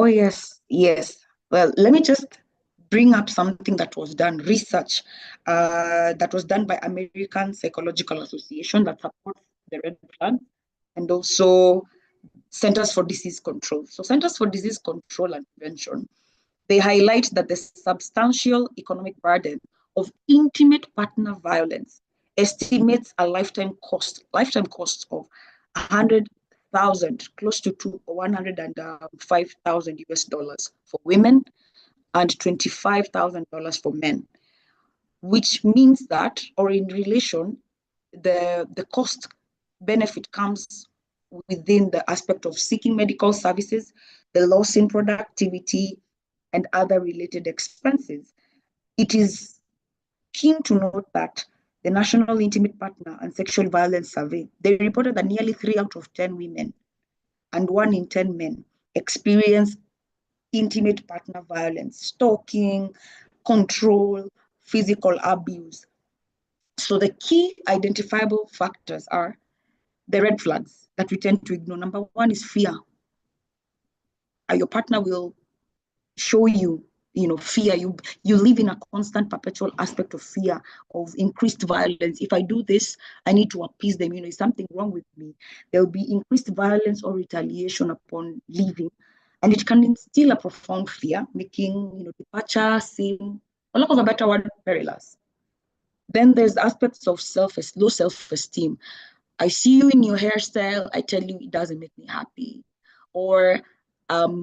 Oh, yes, yes. Well, let me just bring up something that was done, research that was done by American Psychological Association that supports the red flag, and also Centers for Disease Control. So Centers for Disease Control and Prevention, they highlight that the substantial economic burden of intimate partner violence estimates a lifetime cost of 100,000, close to 105,000 US dollars for women and $25,000 for men, which means that, or in relation, the cost benefit comes within the aspect of seeking medical services, the loss in productivity, and other related expenses. It is keen to note that the National Intimate Partner and Sexual Violence Survey, they reported that nearly 3 out of 10 women and 1 in 10 men experience intimate partner violence, stalking, control, physical abuse. So the key identifiable factors are the red flags that we tend to ignore. Number one is fear. Your partner will show you, fear. You live in a constant perpetual aspect of fear, of increased violence. If I do this, I need to appease them. Is something wrong with me? There will be increased violence or retaliation upon leaving, and it can instill a profound fear, making departure seem, for lack of a better word, perilous. Then there's aspects of low self-esteem. I see you in your hairstyle, I tell you it doesn't make me happy. Or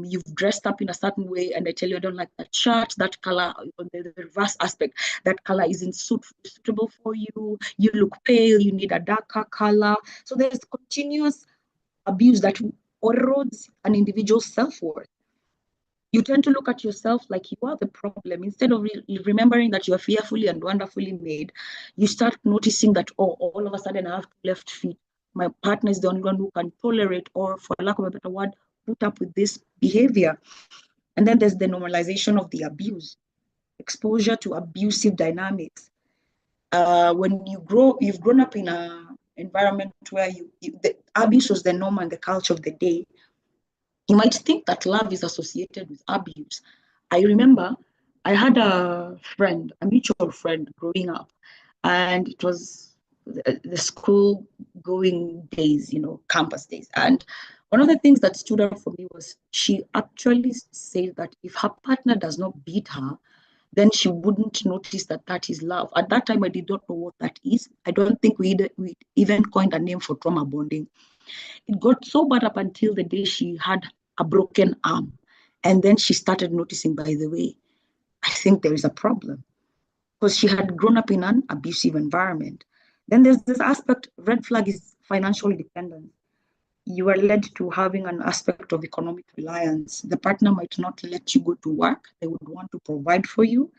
you've dressed up in a certain way and I tell you I don't like that shirt, that color, on the reverse aspect, that color isn't suitable for you, you look pale, you need a darker color. So there's continuous abuse that erodes an individual's self-worth. You tend to look at yourself like you are the problem. Instead of remembering that you are fearfully and wonderfully made, you start noticing that, oh, all of a sudden I have left feet. My partner is the only one who can tolerate, or for lack of a better word, put up with this behavior. And then there's the normalization of the abuse, exposure to abusive dynamics. When you've grown up in an environment where the abuse was the norm and the culture of the day, you might think that love is associated with abuse. I remember I had a mutual friend growing up, and it was the school going days, campus days. And one of the things that stood out for me was she actually said that if her partner does not beat her, then she wouldn't notice that is love. At that time, I did not know what that is. I don't think we even coined a name for trauma bonding. It got so bad up until the day she had a broken arm. And then she started noticing, by the way, I think there is a problem, because she had grown up in an abusive environment. Then there's this aspect, red flag is financial dependence. You are led to having an aspect of economic reliance. The partner might not let you go to work. They would want to provide for you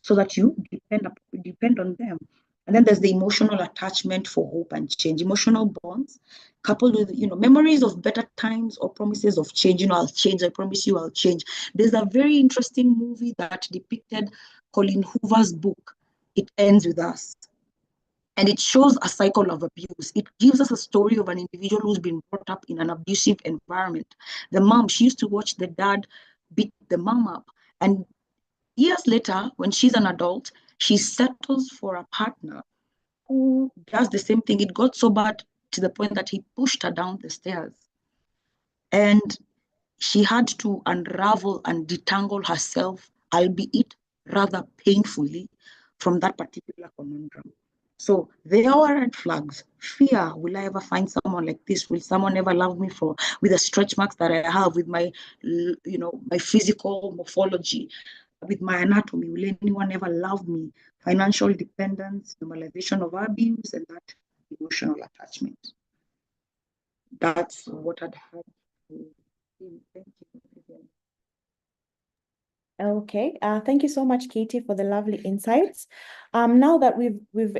so that you depend on them. And then there's the emotional attachment for hope and change, emotional bonds coupled with, memories of better times or promises of change. I'll change, I promise you I'll change. There's a very interesting movie that depicted Colin Hoover's book, It Ends With Us. And it shows a cycle of abuse. It gives us a story of an individual who's been brought up in an abusive environment. The mom, she used to watch the dad beat the mom up. And years later, when she's an adult, she settles for a partner who does the same thing. It got so bad to the point that he pushed her down the stairs. And she had to unravel and detangle herself, albeit rather painfully, from that particular conundrum. So there are red flags. Fear, will I ever find someone like this? Will someone ever love me with the stretch marks that I have, with my, my physical morphology, with my anatomy? Will anyone ever love me? Financial dependence, normalization of abuse, and that emotional attachment. That's what I'd had to say. Thank you. Okay, thank you so much, Katie, for the lovely insights. Now that we've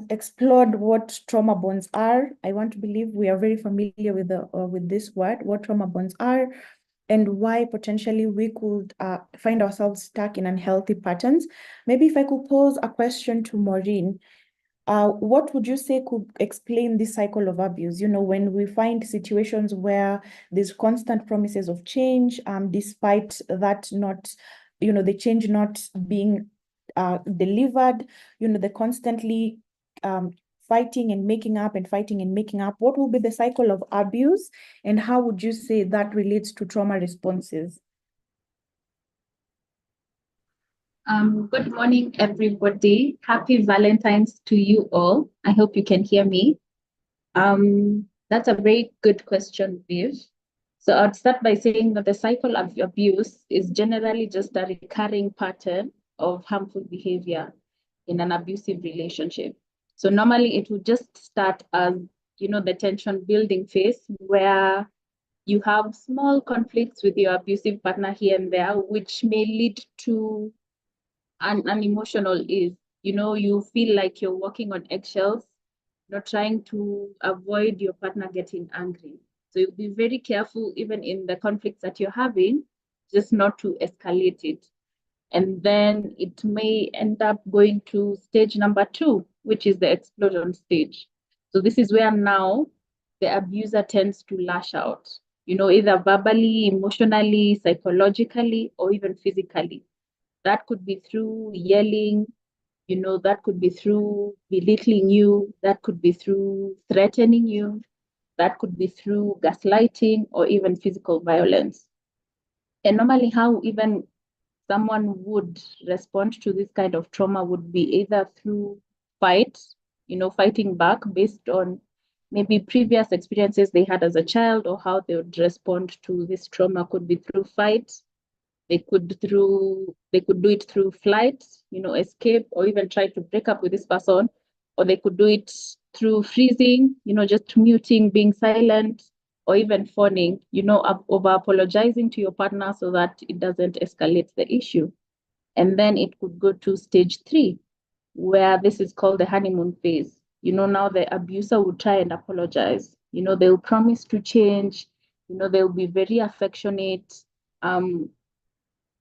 explored what trauma bonds are, I want to believe we are very familiar with this word, what trauma bonds are, and why potentially we could find ourselves stuck in unhealthy patterns. Maybe if I could pose a question to Maureen, what would you say could explain this cycle of abuse? When we find situations where there's constant promises of change, despite that not, the change not being delivered, the constantly fighting and making up and fighting and making up. What will be the cycle of abuse, and how would you say that relates to trauma responses? Good morning, everybody. Happy Valentine's to you all. I hope you can hear me. That's a very good question, Viv. So I'd start by saying that the cycle of abuse is generally just a recurring pattern of harmful behavior in an abusive relationship. So normally it would just start as, the tension building phase where you have small conflicts with your abusive partner here and there, which may lead to an emotional is, you feel like you're walking on eggshells, trying to avoid your partner getting angry. So you'll be very careful, even in the conflicts that you're having, just not to escalate it. And then it may end up going to stage number 2, which is the explosion stage. So this is where now the abuser tends to lash out, either verbally, emotionally, psychologically, or even physically. That could be through yelling, that could be through belittling you, that could be through threatening you, that could be through gaslighting or even physical violence. And normally, how even someone would respond to this kind of trauma would be either through fight, fighting back based on maybe previous experiences they had as a child, or how they would respond to this trauma could be through fight. They could do it through flight, escape, or even try to break up with this person, or they could do it through freezing, just muting, being silent, or even phoning, over apologizing to your partner so that it doesn't escalate the issue. And then it could go to stage 3, where this is called the honeymoon phase. Now the abuser will try and apologize. They'll promise to change, they'll be very affectionate.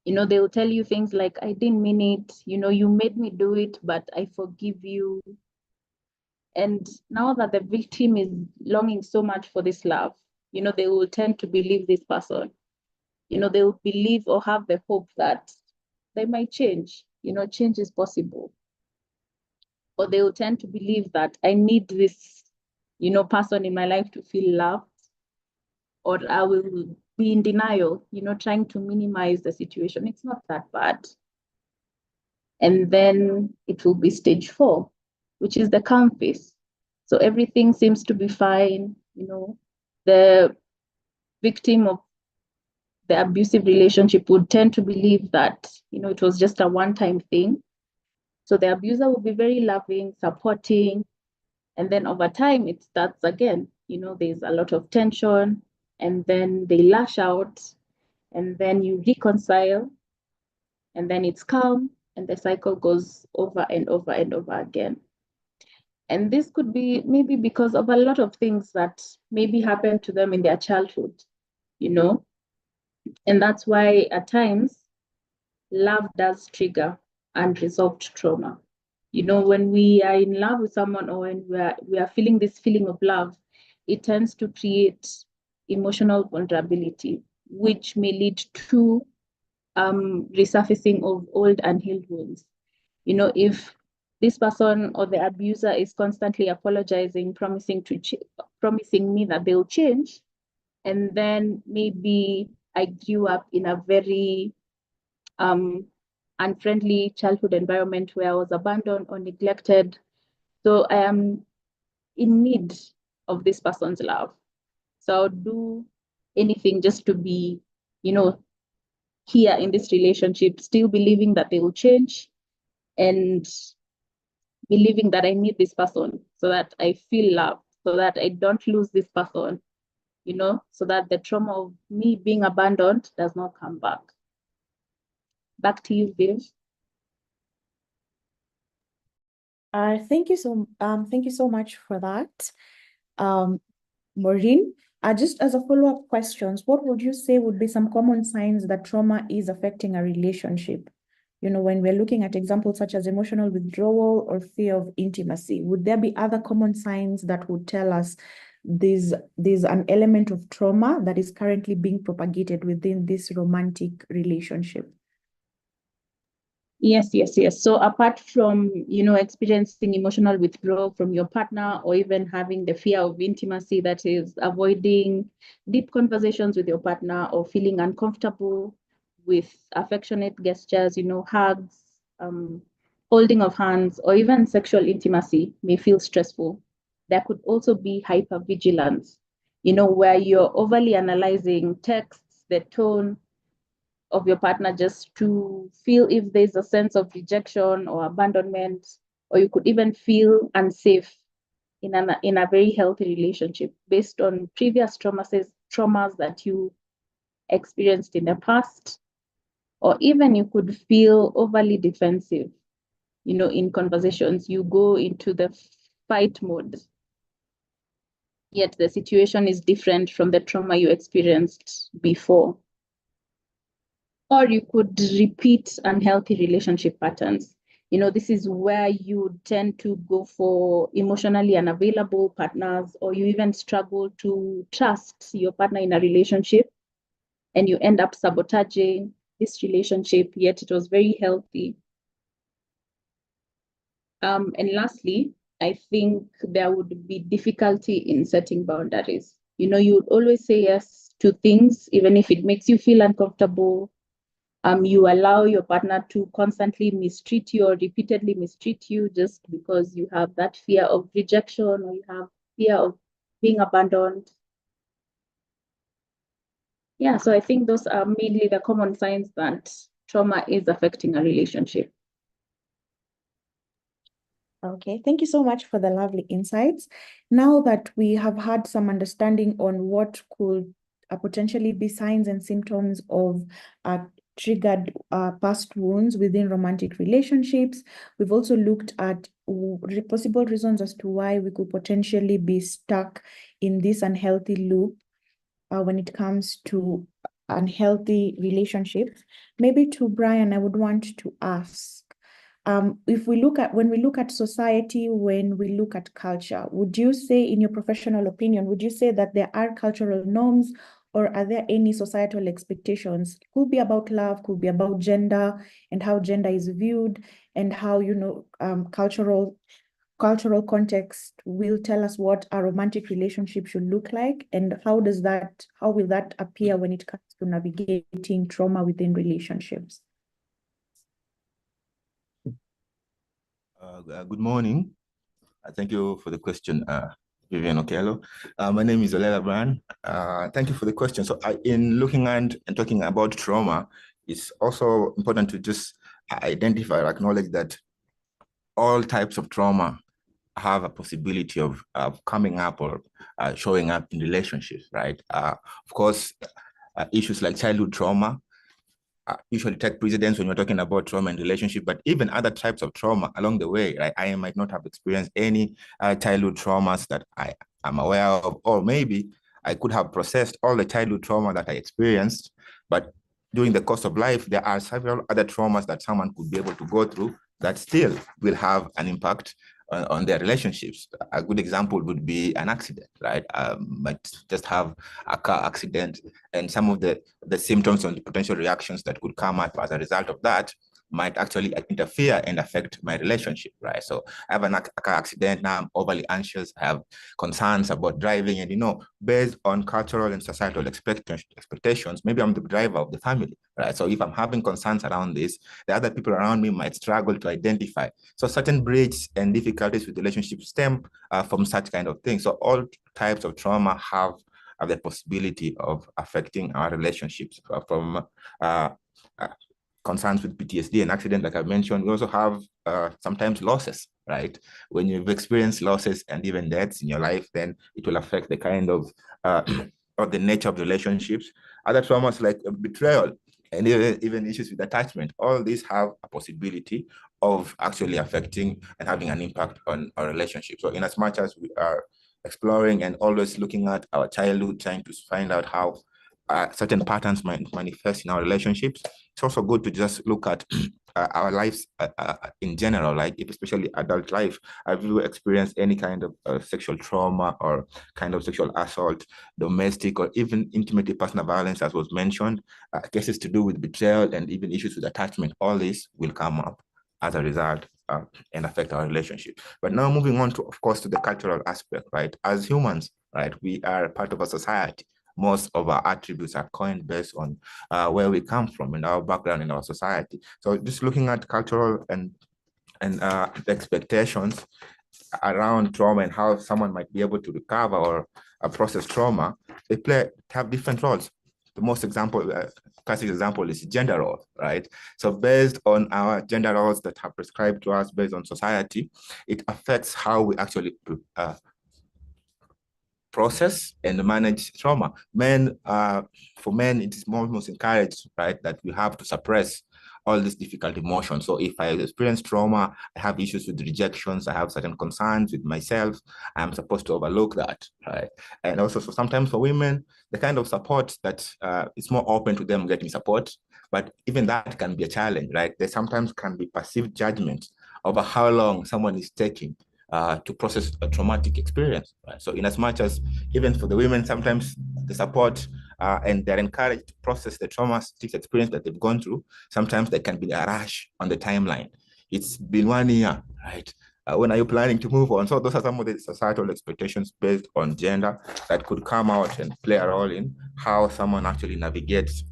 They will tell you things like, I didn't mean it, you made me do it, but I forgive you. And now that the victim is longing so much for this love, they will tend to believe this person. They will believe or have the hope that they might change, change is possible. Or they will tend to believe that I need this, person in my life to feel loved, or I will be in denial, trying to minimize the situation. It's not that bad. And then it will be stage 4, which is the calm phase. So everything seems to be fine. The victim of the abusive relationship would tend to believe that, it was just a one-time thing. So the abuser will be very loving, supporting, and then over time it starts again. There's a lot of tension, and then they lash out, and then you reconcile, and then it's calm, and the cycle goes over and over and over again. And this could be maybe because of a lot of things that maybe happened to them in their childhood, and that's why at times love does trigger unresolved trauma. When we are in love with someone, or when we are feeling this feeling of love, it tends to create emotional vulnerability, which may lead to resurfacing of old unhealed wounds. If this person or the abuser is constantly apologizing, promising me that they'll change, and then maybe I grew up in a very unfriendly childhood environment where I was abandoned or neglected, so I am in need of this person's love. So I'll do anything just to be, here in this relationship, still believing that they will change, and believing that I need this person so that I feel loved, so that I don't lose this person, so that the trauma of me being abandoned does not come back. Back to you, Viv. Thank you so much for that, Maureen. Just as a follow-up questions, what would you say would be some common signs that trauma is affecting a relationship? when we're looking at examples such as emotional withdrawal or fear of intimacy, would there be other common signs that would tell us there's an element of trauma that is currently being propagated within this romantic relationship? Yes. So apart from, experiencing emotional withdrawal from your partner, or even having the fear of intimacy, that is avoiding deep conversations with your partner, or feeling uncomfortable with affectionate gestures, hugs, holding of hands, or even sexual intimacy may feel stressful. There could also be hypervigilance, where you're overly analyzing texts, the tone of your partner, just to feel if there's a sense of rejection or abandonment, or you could even feel unsafe in a very healthy relationship based on previous traumas that you experienced in the past. Or even you could feel overly defensive, in conversations. You go into the fight mode, yet the situation is different from the trauma you experienced before. Or you could repeat unhealthy relationship patterns. This is where you tend to go for emotionally unavailable partners, or you even struggle to trust your partner in a relationship, and you end up sabotaging this relationship, yet it was very healthy. And lastly, I think there would be difficulty in setting boundaries. You would always say yes to things, even if it makes you feel uncomfortable. You allow your partner to constantly mistreat you or repeatedly mistreat you just because you have that fear of rejection, or you have fear of being abandoned. Yeah, so I think those are mainly the common signs that trauma is affecting a relationship. Okay, thank you so much for the lovely insights. Now that we have had some understanding on what could potentially be signs and symptoms of triggered past wounds within romantic relationships, we've also looked at possible reasons as to why we could potentially be stuck in this unhealthy loop when it comes to unhealthy relationships. Maybe to Brian, I would want to ask, when we look at society, when we look at culture, would you say, in your professional opinion, would you say that there are cultural norms, or are there any societal expectations? Could be about love, could be about gender, and how gender is viewed, and how, cultural context will tell us what a romantic relationship should look like, and how will that appear when it comes to navigating trauma within relationships? Good morning. Thank you for the question, Vivian Okello. My name is Olela Bran. Thank you for the question. So in looking at and talking about trauma, it's also important to just identify or acknowledge that all types of trauma have a possibility of coming up or showing up in relationships, right? Of course, issues like childhood trauma usually take precedence when we're talking about trauma and relationship, but even other types of trauma along the way, right? I might not have experienced any childhood traumas that I am aware of, or maybe I could have processed all the childhood trauma that I experienced, but during the course of life, there are several other traumas that someone could be able to go through that still will have an impact on their relationships. A good example would be an accident, right? Might just have a car accident, and some of the symptoms and the potential reactions that could come up as a result of that might actually interfere and affect my relationship, right? So I have a car accident, now I'm overly anxious, I have concerns about driving, and based on cultural and societal expectations, maybe I'm the driver of the family, right? So if I'm having concerns around this, the other people around me might struggle to identify. So certain breaks and difficulties with relationships stem from such kind of things. So all types of trauma have the possibility of affecting our relationships, from concerns with PTSD and accident, like I mentioned. We also have sometimes losses, right? When you've experienced losses and even deaths in your life, then it will affect the kind of or the nature of relationships. Other traumas like betrayal and even issues with attachment, all these have a possibility of actually affecting and having an impact on our relationship. So in as much as we are exploring and always looking at our childhood, trying to find out how certain patterns might manifest in our relationships. It's also good to just look at our lives in general, like especially adult life. Have you experienced any kind of sexual trauma or kind of sexual assault, domestic or even intimate personal violence, as was mentioned, cases to do with betrayal and even issues with attachment? All this will come up as a result and affect our relationship. But now moving on to, of course, to the cultural aspect, right? As humans, right, we are part of a society. Most of our attributes are coined based on where we come from and our background in our society. So just looking at cultural and the expectations around trauma and how someone might be able to recover or process trauma, they have different roles. The most classic example is gender roles, right? So based on our gender roles that are prescribed to us based on society, it affects how we actually process and manage trauma. For men, it is almost encouraged, right, that we have to suppress all these difficult emotions. So if I experience trauma, I have issues with rejections, I have certain concerns with myself, I'm supposed to overlook that, right? And also, so sometimes for women, the kind of support that it's more open to them getting support, but even that can be a challenge, right? There sometimes can be perceived judgment over how long someone is taking to process a traumatic experience, right? So in as much as even for the women, sometimes the support and they're encouraged to process the traumatic experience that they've gone through, sometimes there can be a rush on the timeline. It's been 1 year, right? When are you planning to move on? So those are some of the societal expectations based on gender that could come out and play a role in how someone actually navigates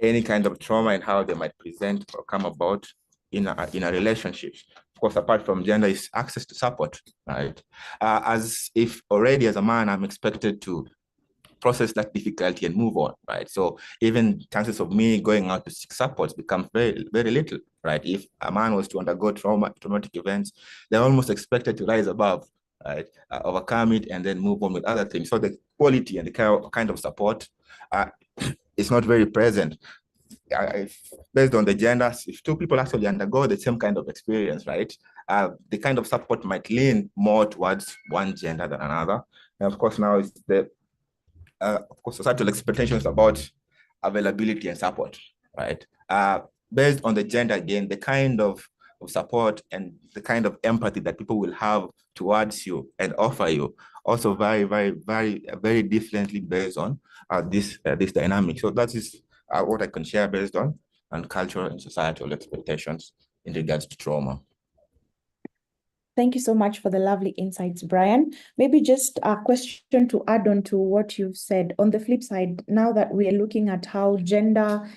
any kind of trauma and how they might present or come about in a relationship. Of course, apart from gender, is access to support, right? As if already as a man, I'm expected to process that difficulty and move on, right? So even chances of me going out to seek support become very, very little, right? If a man was to undergo traumatic events, they're almost expected to rise above, right? Overcome it and then move on with other things. So the quality and the kind of support is not very present. Based on the genders, if two people actually undergo the same kind of experience, right, the kind of support might lean more towards one gender than another. And of course, now it's the societal expectations about availability and support, right? Based on the gender, again, the kind of support and the kind of empathy that people will have towards you and offer you also very differently based on this dynamic. So that is what I can share based on cultural and societal expectations in regards to trauma. Thank you so much for the lovely insights, Brian. Maybe just a question to add on to what you've said. On the flip side, now that we are looking at how gender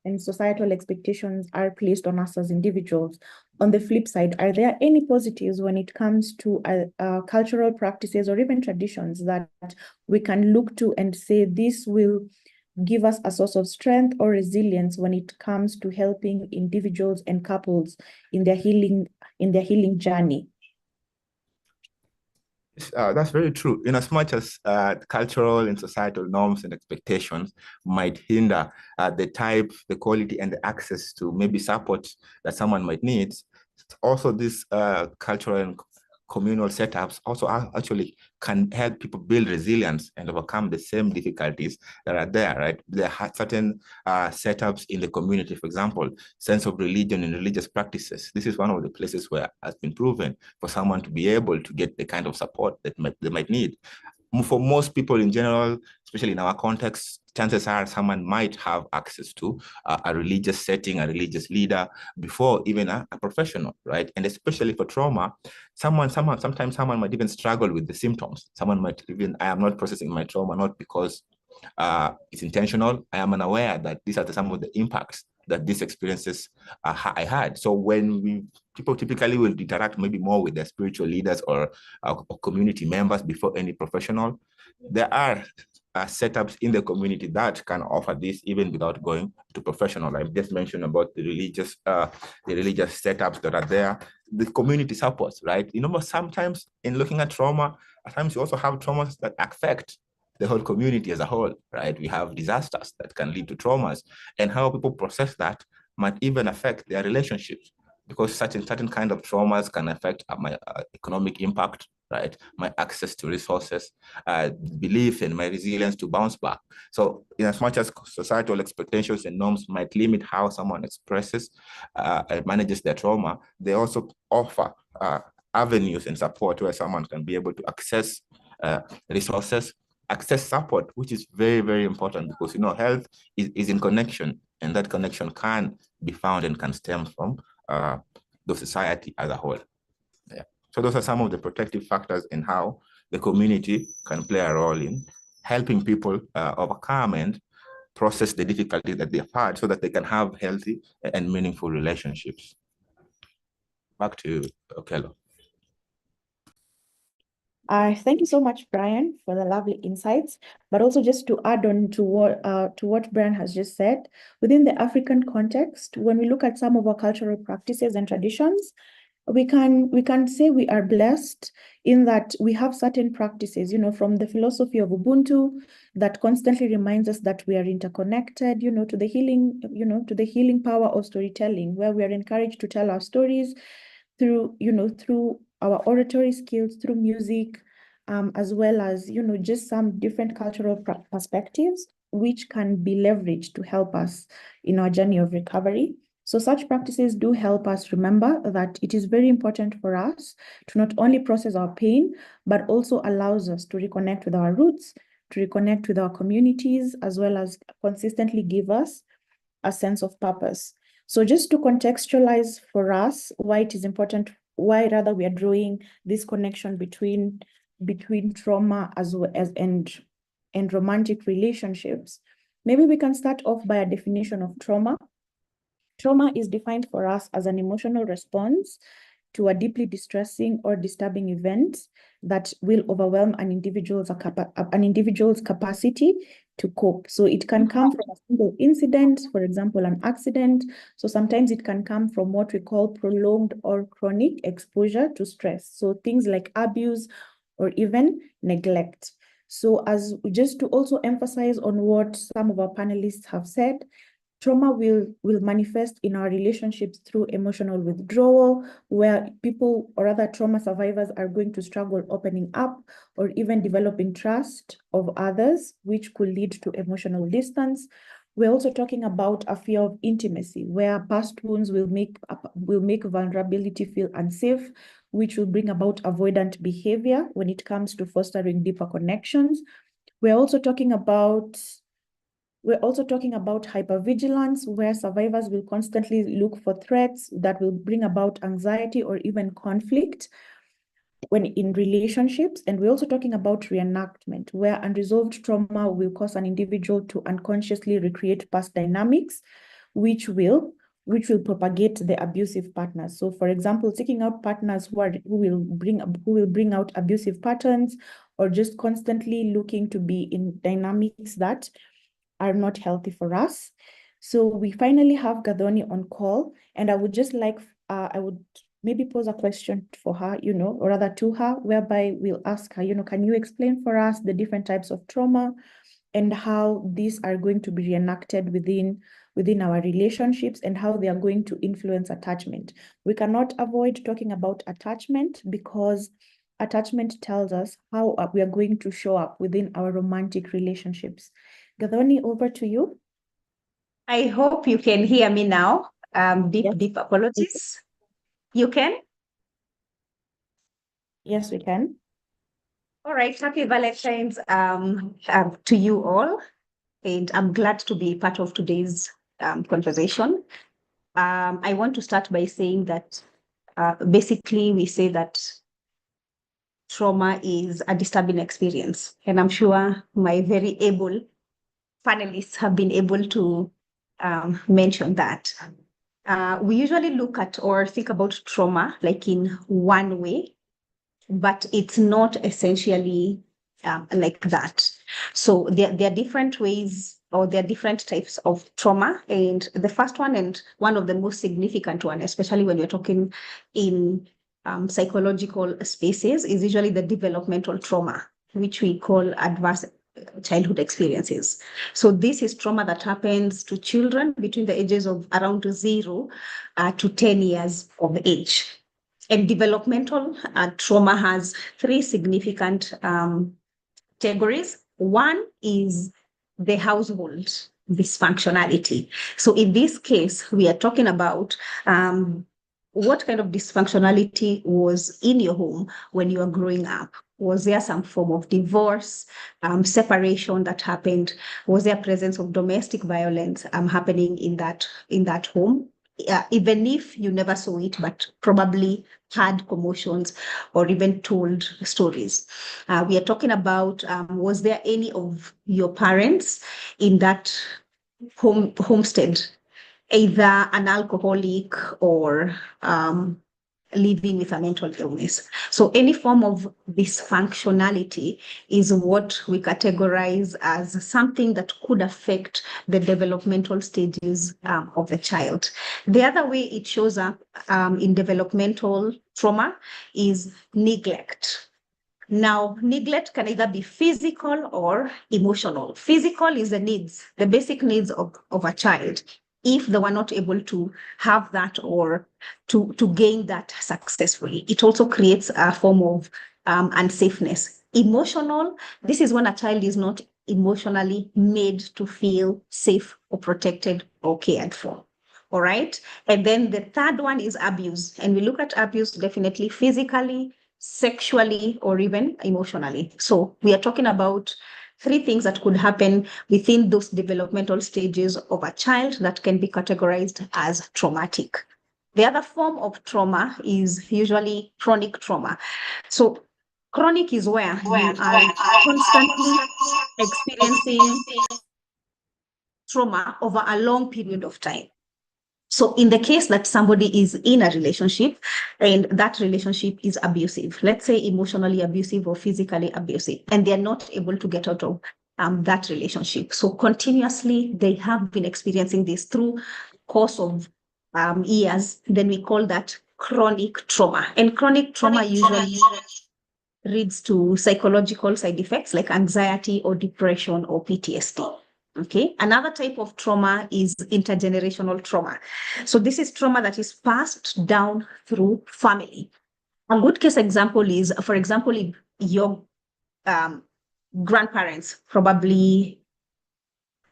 and societal expectations are placed on us as individuals, on the flip side, are there any positives when it comes to cultural practices or even traditions that we can look to and say this will give us a source of strength or resilience when it comes to helping individuals and couples in their healing journey? That's very true. In as much as cultural and societal norms and expectations might hinder the type, the quality, and the access to maybe support that someone might need, also these cultural and communal setups also actually can help people build resilience and overcome the same difficulties that are there, right? There are certain setups in the community, for example, sense of religion and religious practices. This is one of the places where it has been proven for someone to be able to get the kind of support that they might need. For most people in general, especially in our context, chances are someone might have access to a religious setting, a religious leader before even a professional, right? And especially for trauma, sometimes someone might even struggle with the symptoms. Someone might even, I am not processing my trauma, not because it's intentional. I am unaware that these are some of the impacts that these experiences I had. So when people typically will interact maybe more with their spiritual leaders or community members before any professional, there are setups in the community that can offer this even without going to professional. I just mentioned about the religious setups that are there, the community supports, right? You know, but sometimes in looking at trauma, at times you also have traumas that affect the whole community as a whole, right? We have disasters that can lead to traumas, and how people process that might even affect their relationships. because certain kind of traumas can affect my economic impact, right? My access to resources, belief and my resilience to bounce back. So in as much as societal expectations and norms might limit how someone expresses and manages their trauma, they also offer avenues and support where someone can be able to access resources, access support, which is very, very important because, health is in connection, and that connection can be found and can stem from the society as a whole. Yeah. So those are some of the protective factors in how the community can play a role in helping people overcome and process the difficulties that they've had so that they can have healthy and meaningful relationships. Back to Okello. Thank you so much, Brian, for the lovely insights. But also just to add on to what Brian has just said, within the African context, when we look at some of our cultural practices and traditions, we can say we are blessed in that we have certain practices, from the philosophy of Ubuntu that constantly reminds us that we are interconnected, to the healing power of storytelling, where we are encouraged to tell our stories through our oratory skills, through music, as well as, just some different cultural perspectives, which can be leveraged to help us in our journey of recovery. So such practices do help us remember that it is very important for us to not only process our pain, but also allows us to reconnect with our roots, to reconnect with our communities, as well as consistently give us a sense of purpose. So just to contextualize for us why it is important, why rather we are drawing this connection between trauma as well as and romantic relationships, maybe we can start off by a definition of trauma. Trauma is defined for us as an emotional response to a deeply distressing or disturbing event that will overwhelm an individual's capacity to cope. So it can come from a single incident, for example, an accident. So sometimes it can come from what we call prolonged or chronic exposure to stress. So things like abuse or even neglect. So as just to also emphasize on what some of our panelists have said, trauma will manifest in our relationships through emotional withdrawal, where people or other trauma survivors are going to struggle opening up or even developing trust of others, which could lead to emotional distance. We're also talking about a fear of intimacy, where past wounds will make vulnerability feel unsafe, which will bring about avoidant behavior when it comes to fostering deeper connections. We're also talking about hypervigilance, where survivors will constantly look for threats that will bring about anxiety or even conflict when in relationships. And we're also talking about reenactment, where unresolved trauma will cause an individual to unconsciously recreate past dynamics, which will propagate the abusive partners. So, for example, seeking out partners who will bring out abusive patterns, or just constantly looking to be in dynamics that are not healthy for us. So we finally have Gadoni on call, and I would just like, I would maybe pose a question for her, or rather to her, whereby we'll ask her, can you explain for us the different types of trauma and how these are going to be reenacted within our relationships and how they are going to influence attachment. We cannot avoid talking about attachment because attachment tells us how we are going to show up within our romantic relationships. Gadoni, over to you. I hope you can hear me now. Yes. Deep apologies. You can? Yes, we can. All right. Happy Valentine's to you all. And I'm glad to be part of today's conversation. I want to start by saying that basically we say that trauma is a disturbing experience. And I'm sure my very able panelists have been able to mention that. We usually look at or think about trauma like in one way, but it's not essentially like that. So there are different ways, or there are different types of trauma. And the first one, and one of the most significant one, especially when you're talking in psychological spaces, is usually the developmental trauma, which we call adverse childhood experiences. So this is trauma that happens to children between the ages of around 0 to 10 years of age. And developmental trauma has 3 significant categories. One is the household dysfunctionality. So in this case, we are talking about what kind of dysfunctionality was in your home when you were growing up. Was there some form of divorce, separation that happened? Was there presence of domestic violence happening in that home? Even if you never saw it, but probably had commotions or even told stories. We are talking about, was there any of your parents in that homestead, either an alcoholic or living with a mental illness? So any form of dysfunctionality is what we categorize as something that could affect the developmental stages of the child. The other way it shows up in developmental trauma is neglect. Now, neglect can either be physical or emotional. Physical is the needs, the basic needs of a child. If they were not able to have that or to gain that successfully, it also creates a form of unsafeness. Emotional, this is when a child is not emotionally made to feel safe or protected or cared for. All right. And then the third one is abuse. And we look at abuse definitely physically, sexually, or even emotionally. So we are talking about 3 things that could happen within those developmental stages of a child that can be categorized as traumatic. The other form of trauma is usually chronic trauma. So chronic is where you are constantly experiencing trauma over a long period of time. So in the case that somebody is in a relationship and that relationship is abusive, let's say emotionally abusive or physically abusive, and they're not able to get out of that relationship. So continuously, they have been experiencing this through course of years, then we call that chronic trauma. And chronic trauma usually leads to psychological side effects like anxiety or depression or PTSD. Okay, another type of trauma is intergenerational trauma. So this is trauma that is passed down through family. A good case example is, for example, if your grandparents probably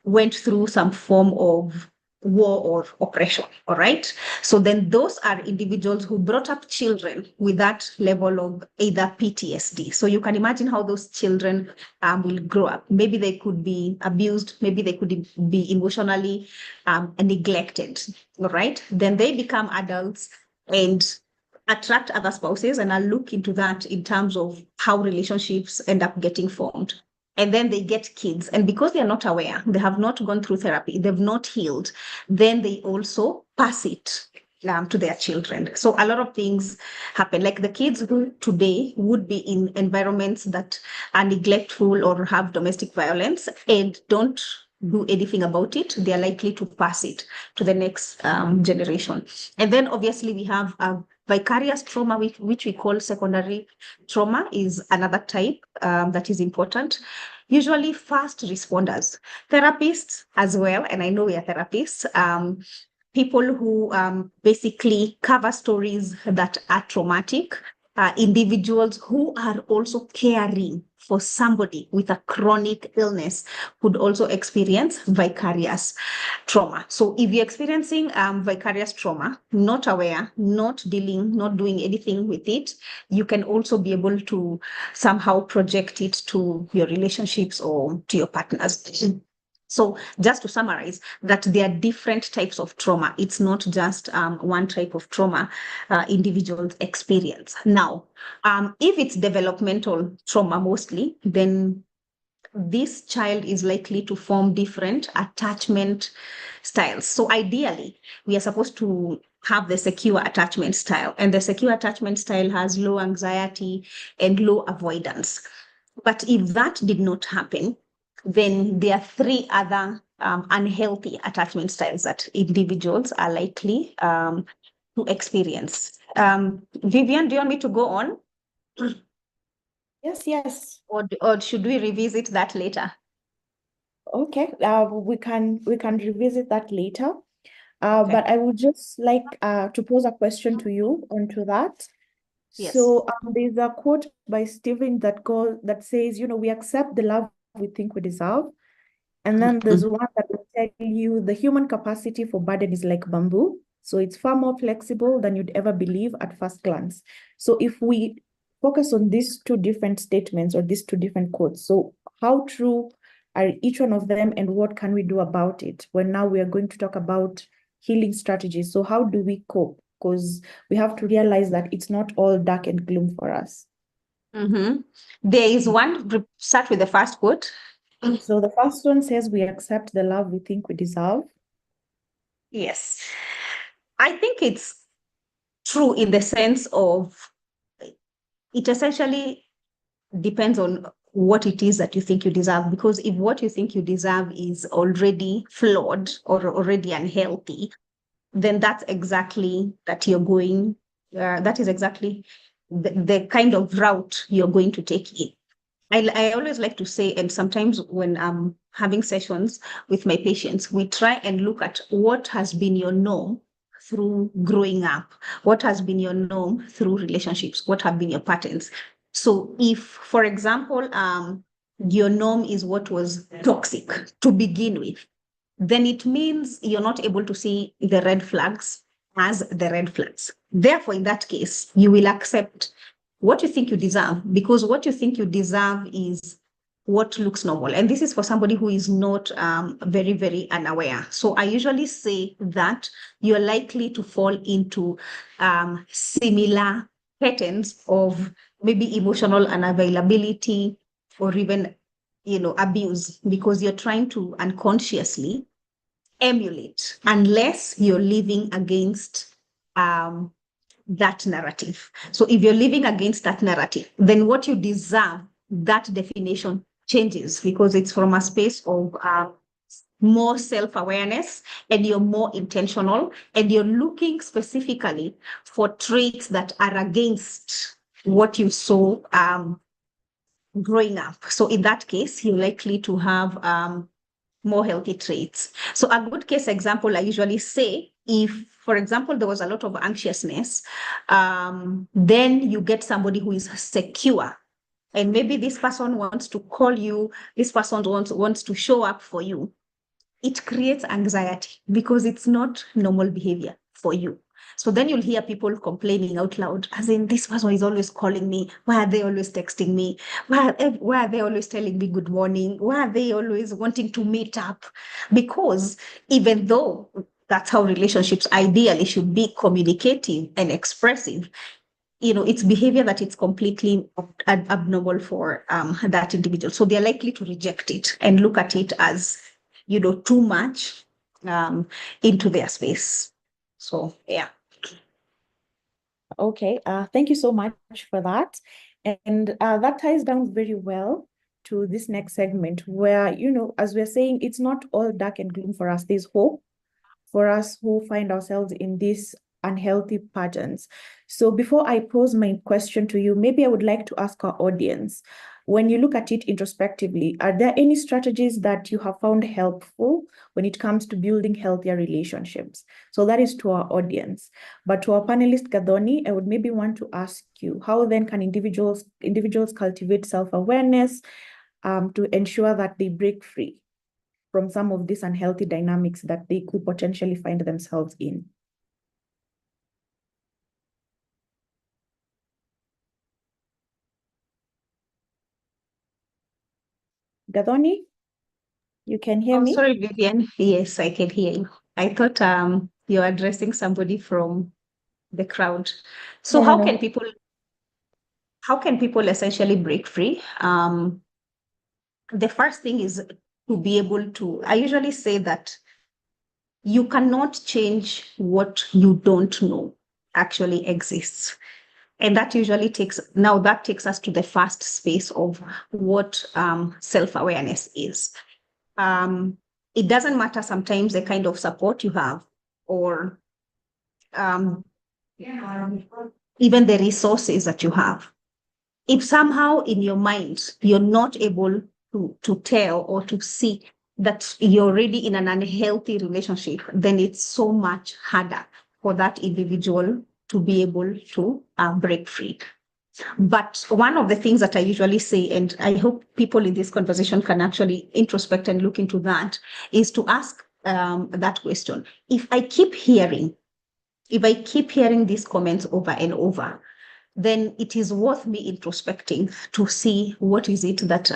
went through some form of war or oppression, all right? So then those are individuals who brought up children with that level of either PTSD. So you can imagine how those children will grow up. Maybe they could be abused, maybe they could be emotionally neglected, all right? Then they become adults and attract other spouses, and I'll look into that in terms of how relationships end up getting formed. And then they get kids. And because they're not aware, they have not gone through therapy, they've not healed, then they also pass it to their children. So a lot of things happen. Like the kids who today would be in environments that are neglectful or have domestic violence and don't do anything about it, they are likely to pass it to the next generation. And then obviously we have vicarious trauma, which we call secondary trauma, is another type that is important. Usually first responders, therapists as well, and I know we are therapists, people who basically cover stories that are traumatic, individuals who are also caring for somebody with a chronic illness could also experience vicarious trauma. So if you're experiencing vicarious trauma, not aware, not dealing, not doing anything with it, you can also be able to somehow project it to your relationships or to your partners. So just to summarize, that there are different types of trauma. It's not just one type of trauma individuals experience. Now, if it's developmental trauma mostly, then this child is likely to form different attachment styles. So ideally, we are supposed to have the secure attachment style, and the secure attachment style has low anxiety and low avoidance. But if that did not happen, then there are 3 other unhealthy attachment styles that individuals are likely to experience. Vivian, do you want me to go on? Yes. Or should we revisit that later? Okay, we can revisit that later. Okay. But I would just like to pose a question to you onto that. Yes. So there's a quote by Stephen that says, we accept the love we think we deserve. And then there's one that will tell you the human capacity for burden is like bamboo. So it's far more flexible than you'd ever believe at first glance. So if we focus on these two different statements or these two different quotes, so how true are each one of them and what can we do about it? When now we are going to talk about healing strategies. So how do we cope? Because we have to realize that it's not all dark and gloom for us. There is one, start with the first quote. So the first one says we accept the love we think we deserve. Yes. I think it's true in the sense of it essentially depends on what it is that you think you deserve. Because if what you think you deserve is already flawed or already unhealthy, then that's exactly that you're going, that is exactly the kind of route you're going to take it. I always like to say, and sometimes when I'm having sessions with my patients, we try and look at what has been your norm through growing up, what has been your norm through relationships, what have been your patterns. So if, for example, your norm is what was toxic to begin with, then it means you're not able to see the red flags as the red flags. Therefore, in that case, you will accept what you think you deserve, because what you think you deserve is what looks normal. And this is for somebody who is not very, very unaware. So I usually say that you're likely to fall into similar patterns of maybe emotional unavailability or even, abuse, because you're trying to unconsciously emulate, unless you're living against that narrative. So if you're living against that narrative, then what you deserve, that definition changes, because it's from a space of more self-awareness, and you're more intentional, and you're looking specifically for traits that are against what you saw growing up. So in that case, you're likely to have more healthy traits. So a good case example, I usually say, if, for example, there was a lot of anxiousness, then you get somebody who is secure. And maybe this person wants to call you, this person wants to show up for you. It creates anxiety because it's not normal behavior for you. So then you'll hear people complaining out loud, as in, this person is always calling me. Why are they always texting me? Why are they always telling me good morning? Why are they always wanting to meet up? Because even though that's how relationships ideally should be, communicative and expressive, it's behavior that it's completely abnormal for that individual. So they're likely to reject it and look at it as, too much into their space. So, yeah. Okay, thank you so much for that. And that ties down very well to this next segment where, as we're saying, it's not all dark and gloom for us. There's hope for us who find ourselves in these unhealthy patterns. So before I pose my question to you, maybe I would like to ask our audience, when you look at it introspectively, are there any strategies that you have found helpful when it comes to building healthier relationships? So that is to our audience. But to our panelist, Gadoni, I would maybe want to ask you, how then can individuals cultivate self-awareness to ensure that they break free from some of these unhealthy dynamics that they could potentially find themselves in? Gadoni, you can hear me? Sorry, Vivian. Yes, I can hear you. I thought you're addressing somebody from the crowd. So No. how can people essentially break free? The first thing is to be able to, I usually say that you cannot change what you don't know actually exists. And that usually takes us to the first space of what self-awareness is. It doesn't matter sometimes the kind of support you have, or even the resources that you have. If somehow in your mind you're not able to tell or to see that you're already in an unhealthy relationship, then it's so much harder for that individual to be able to break free. But one of the things that I usually say, and I hope people in this conversation can actually introspect and look into that, is to ask that question. If I keep hearing these comments over and over, then it is worth me introspecting to see what is it that,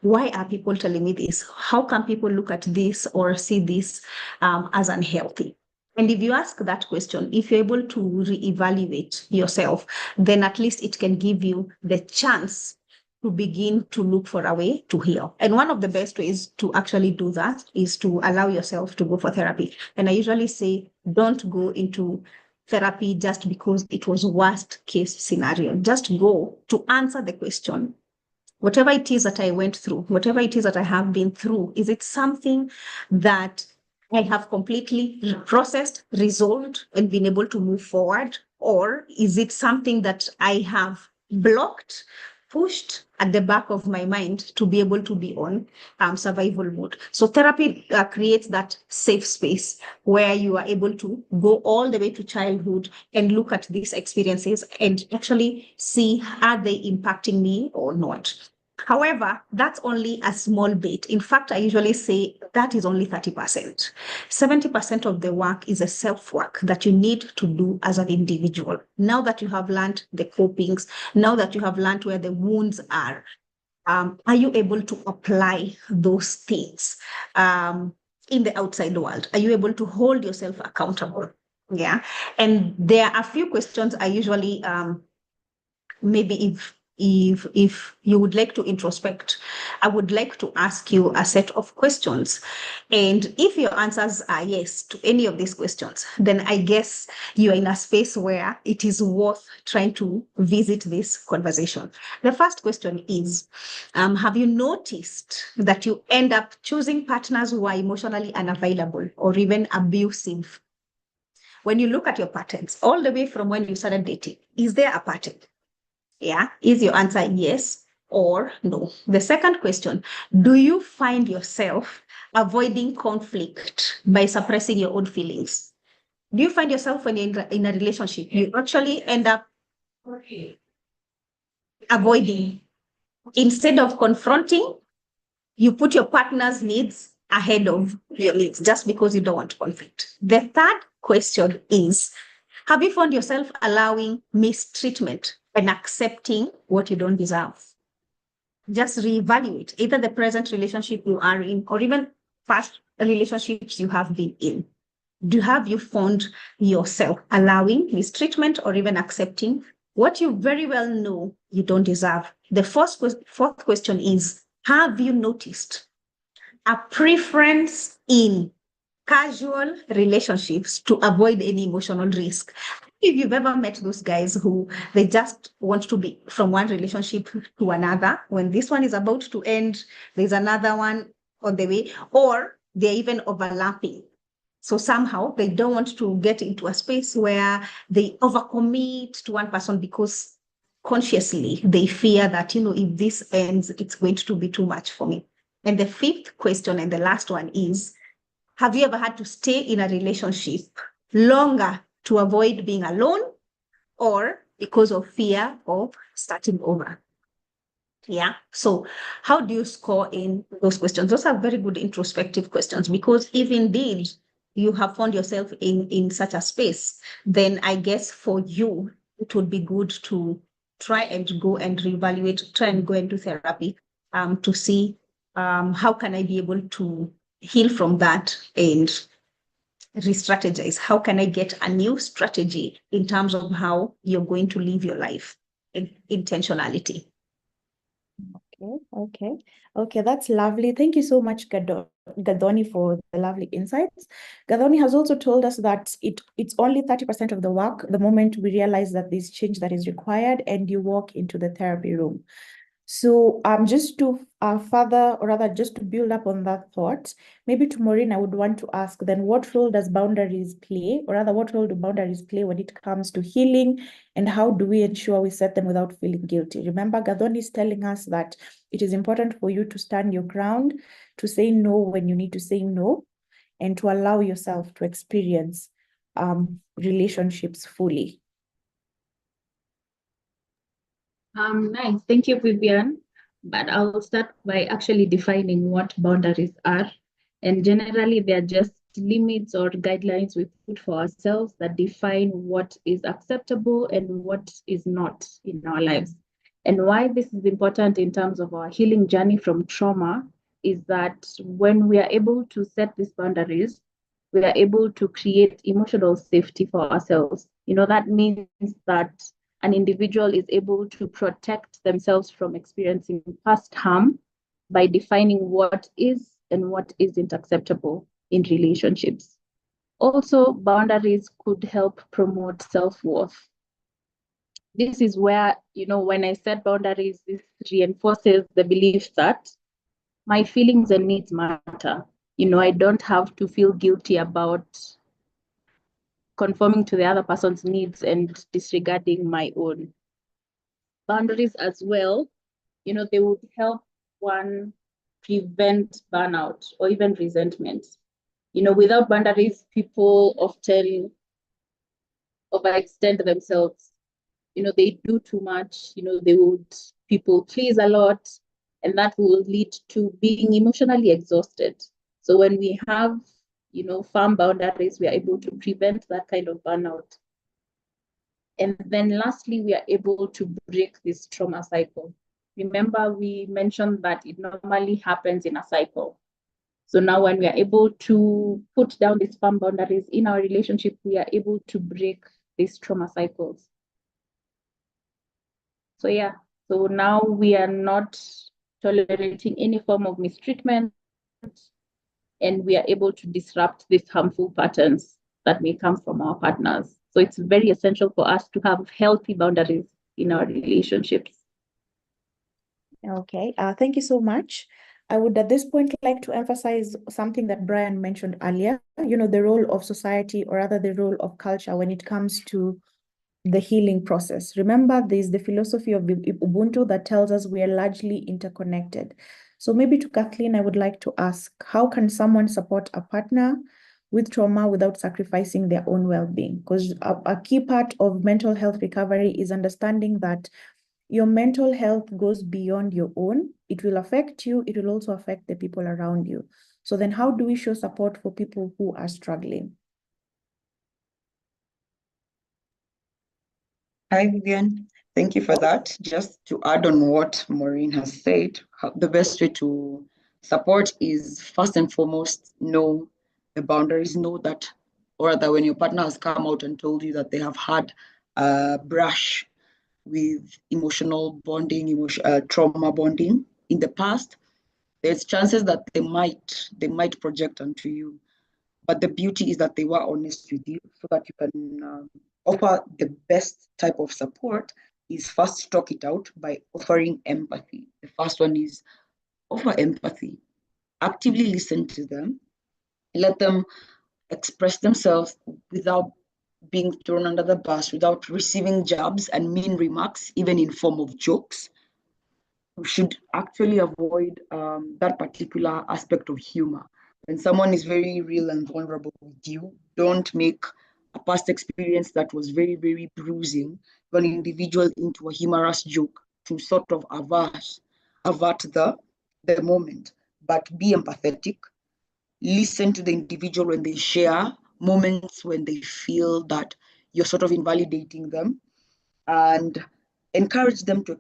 why are people telling me this? How can people look at this or see this as unhealthy? And if you ask that question, if you're able to reevaluate yourself, then at least it can give you the chance to begin to look for a way to heal. And one of the best ways to actually do that is to allow yourself to go for therapy. And I usually say, don't go into therapy just because it was worst case scenario. Just go to answer the question. Whatever it is that I went through, whatever it is that I have been through, is it something that I have completely processed, resolved, and been able to move forward? Or is it something that I have blocked, pushed at the back of my mind to be able to be on survival mode? So therapy creates that safe space where you are able to go all the way to childhood and look at these experiences and actually see, are they impacting me or not? However, that's only a small bit. In fact, I usually say that is only 30%. 70% of the work is a self-work that you need to do as an individual. Now that you have learned the copings, now that you have learned where the wounds are you able to apply those things in the outside world? Are you able to hold yourself accountable? Yeah. And there are a few questions I usually, maybe if you would like to introspect, I would like to ask you a set of questions. And if your answers are yes to any of these questions, then I guess you are in a space where it is worth trying to visit this conversation. The first question is, have you noticed that you end up choosing partners who are emotionally unavailable or even abusive? When you look at your patterns, all the way from when you started dating, is there a pattern? Yeah. Is your answer yes or no? The second question, do you find yourself avoiding conflict by suppressing your own feelings? Do you find yourself when you're in a relationship, you actually end up avoiding? Instead of confronting, you put your partner's needs ahead of your needs just because you don't want conflict. The third question is, have you found yourself allowing mistreatment and accepting what you don't deserve? Just reevaluate either the present relationship you are in or even past relationships you have been in. Have you found yourself allowing mistreatment or even accepting what you very well know you don't deserve? The fourth question is, have you noticed a preference in casual relationships to avoid any emotional risk? If you've ever met those guys who they just want to be from one relationship to another, when this one is about to end, there's another one on the way, or they're even overlapping. So somehow they don't want to get into a space where they overcommit to one person because consciously they fear that, if this ends, it's going to be too much for me. And the fifth question and the last one is, have you ever had to stay in a relationship longer to avoid being alone or because of fear of starting over? Yeah. So how do you score in those questions? Those are very good introspective questions, because if indeed you have found yourself in such a space, then I guess for you, it would be good to try and go and reevaluate, try and go into therapy to see how can I be able to heal from that and re-strategize. How can I get a new strategy in terms of how you're going to live your life in intentionality? Okay, that's lovely. Thank you so much, Gadoni, for the lovely insights. Gadoni has also told us that it's only 30% of the work the moment we realize that there's change that is required and you walk into the therapy room. So just to further, or rather just to build up on that thought, maybe to Maureen, I would want to ask then, what role does boundaries play, or rather what role do boundaries play when it comes to healing, and how do we ensure we set them without feeling guilty? Remember, Gadoni is telling us that it is important for you to stand your ground, to say no when you need to say no, and to allow yourself to experience relationships fully. Nice. Thank you, Vivian. But I'll start by actually defining what boundaries are. And generally, they're just limits or guidelines we put for ourselves that define what is acceptable and what is not in our lives. And why this is important in terms of our healing journey from trauma is that when we are able to set these boundaries, we are able to create emotional safety for ourselves. That means that an individual is able to protect themselves from experiencing past harm by defining what is and what isn't acceptable in relationships. Also, boundaries could help promote self-worth. This is where, when I set boundaries, this reinforces the belief that my feelings and needs matter. I don't have to feel guilty about conforming to the other person's needs and disregarding my own. Boundaries as well, they would help one prevent burnout or even resentment. Without boundaries, people often overextend themselves. They do too much, they would people please a lot, and that will lead to being emotionally exhausted. So when we have, firm boundaries, we are able to prevent that kind of burnout. And then lastly, we are able to break this trauma cycle. Remember, we mentioned that it normally happens in a cycle. So now when we are able to put down these firm boundaries in our relationship, we are able to break these trauma cycles. So yeah, so now we are not tolerating any form of mistreatment, and we are able to disrupt these harmful patterns that may come from our partners. So it's very essential for us to have healthy boundaries in our relationships. Okay, thank you so much. I would at this point like to emphasize something that Brian mentioned earlier, the role of society, or rather the role of culture when it comes to the healing process. Remember, there's the philosophy of Ubuntu that tells us we are largely interconnected. So maybe to Kathleen, I would like to ask, how can someone support a partner with trauma without sacrificing their own well-being? Because a key part of mental health recovery is understanding that your mental health goes beyond your own. It will affect you. It will also affect the people around you. So then how do we show support for people who are struggling? Hi, Vivian. Thank you for that. Just to add on what Maureen has said, the best way to support is first and foremost, know the boundaries, know that, or that when your partner has come out and told you that they have had a brush with emotional bonding, trauma bonding in the past, there's chances that they might project onto you. But the beauty is that they were honest with you so that you can offer the best type of support is first talk it out by offering empathy. The first one is offer empathy. Actively listen to them. Let them express themselves without being thrown under the bus, without receiving jabs and mean remarks, even in form of jokes. We should actually avoid that particular aspect of humor. When someone is very real and vulnerable with you, don't make a past experience that was very, very bruising for an individual into a humorous joke to sort of avert the moment. But be empathetic. Listen to the individual when they share moments when they feel that you're sort of invalidating them, and encourage them to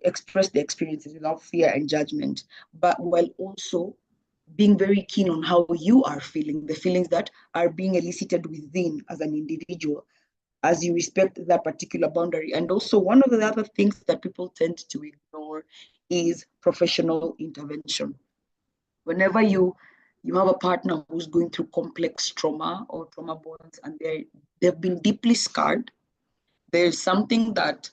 express their experiences without fear and judgment, but while also being very keen on how you are feeling, the feelings that are being elicited within as an individual, as you respect that particular boundary. And also, one of the other things that people tend to ignore is professional intervention. Whenever you have a partner who's going through complex trauma or trauma bonds and they've been deeply scarred, there's something that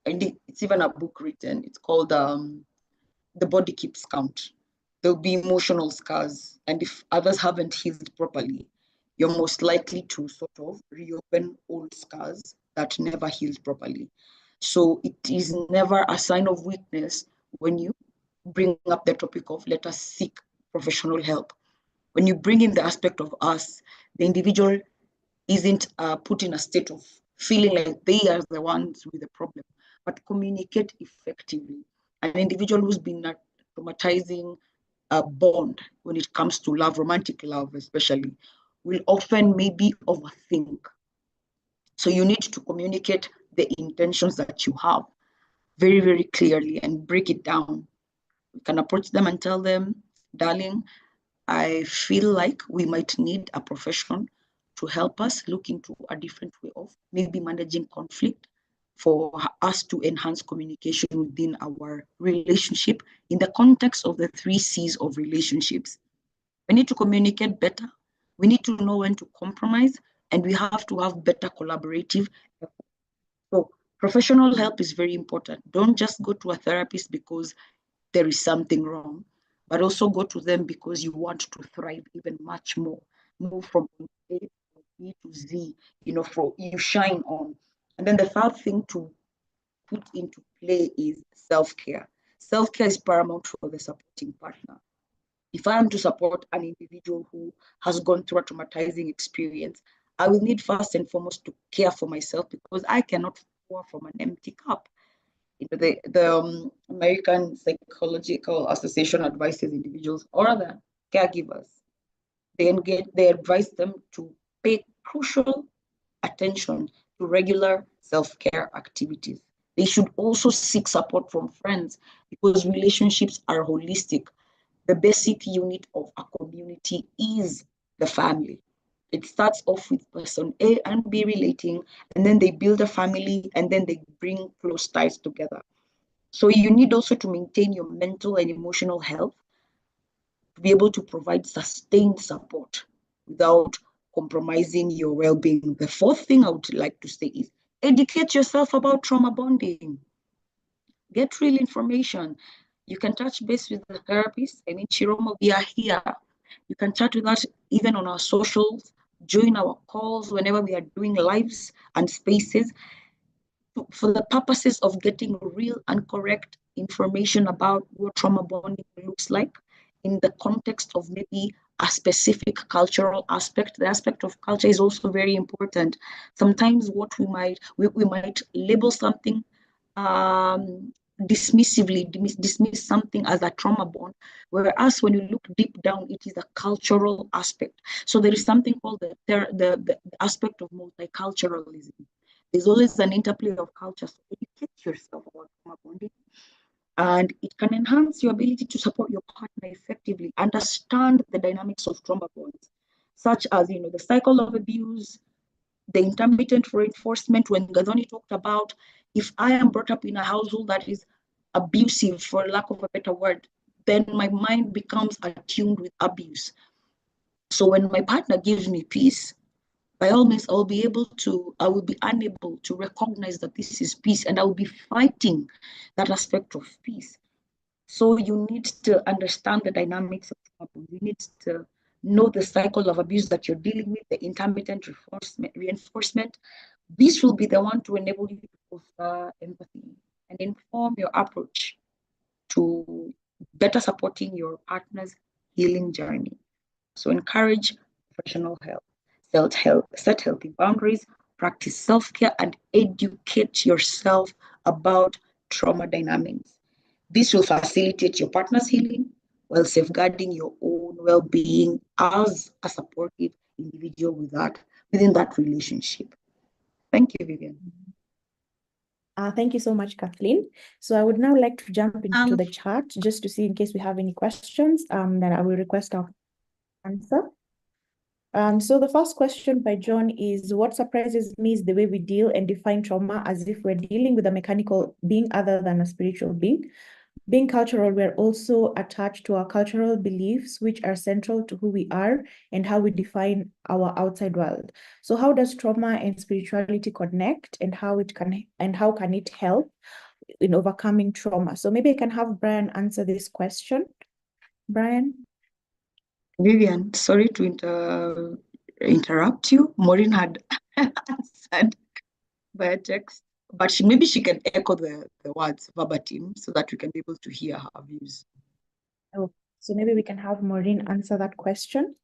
and it's even a book written. It's called The Body Keeps Count. There'll be emotional scars, and if others haven't healed properly, you're most likely to sort of reopen old scars that never healed properly. So it is never a sign of weakness when you bring up the topic of let us seek professional help. When you bring in the aspect of us, the individual isn't put in a state of feeling like they are the ones with the problem, but communicate effectively. An individual who's been traumatizing a bond when it comes to love, romantic love especially, will often maybe overthink. So you need to communicate the intentions that you have very, very clearly and break it down. You can approach them and tell them, darling, I feel like we might need a profession to help us look into a different way of maybe managing conflict for us to enhance communication within our relationship in the context of the 3 C's of relationships. We need to communicate better. We need to know when to compromise, and we have to have better collaborative effort. So professional help is very important. Don't just go to a therapist because there is something wrong, but also go to them because you want to thrive even much more, move from A to B to Z, for you shine on. And then the third thing to put into play is self-care. Self-care is paramount for the supporting partner. If I am to support an individual who has gone through a traumatizing experience, I will need first and foremost to care for myself because I cannot pour from an empty cup. The American Psychological Association advises individuals or the caregivers, they advise them to pay crucial attention to regular self-care activities. They should also seek support from friends because relationships are holistic. The basic unit of a community is the family. It starts off with person A and B relating, and then they build a family, and then they bring close ties together. So you need also to maintain your mental and emotional health to be able to provide sustained support without compromising your well-being. The fourth thing I would like to say is educate yourself about trauma bonding. Get real information. You can touch base with the therapist. I mean, Chiroma, we are here. You can chat with us even on our socials, join our calls whenever we are doing lives and spaces for the purposes of getting real and correct information about what trauma bonding looks like in the context of maybe a specific cultural aspect. The aspect of culture is also very important. Sometimes what we might label something dismissively, dismiss something as a trauma bond, whereas when you look deep down, it is a cultural aspect. So there is something called the aspect of multiculturalism. There's always an interplay of culture. So educate yourself about trauma bonding, and it can enhance your ability to support your partner effectively. Understand the dynamics of trauma bonds, such as the cycle of abuse, the intermittent reinforcement. When Gadoni talked about, if I am brought up in a household that is abusive, for lack of a better word, then my mind becomes attuned with abuse. So when my partner gives me peace, by all means, I will be unable to recognize that this is peace, and I will be fighting that aspect of peace. So you need to understand the dynamics of trauma. You need to know the cycle of abuse that you're dealing with, the intermittent reinforcement. This will be the one to enable you to foster empathy and inform your approach to better supporting your partner's healing journey. So encourage professional help, set healthy boundaries, practice self-care, and educate yourself about trauma dynamics. This will facilitate your partner's healing while safeguarding your own well-being as a supportive individual within that relationship. Thank you, Vivian. Thank you so much, Kathleen. So I would now like to jump into the chat just to see in case we have any questions. Then I will request our answer. So the first question by John is, what surprises me is the way we deal and define trauma as if we're dealing with a mechanical being other than a spiritual being. Being cultural, we're also attached to our cultural beliefs, which are central to who we are and how we define our outside world. So how does trauma and spirituality connect, and how can it help in overcoming trauma? So maybe I can have Brian answer this question. Brian? Vivian, sorry to interrupt you. Maureen had answered via text, but maybe she can echo the words verbatim so that we can be able to hear her views. Oh, so maybe we can have Maureen answer that question.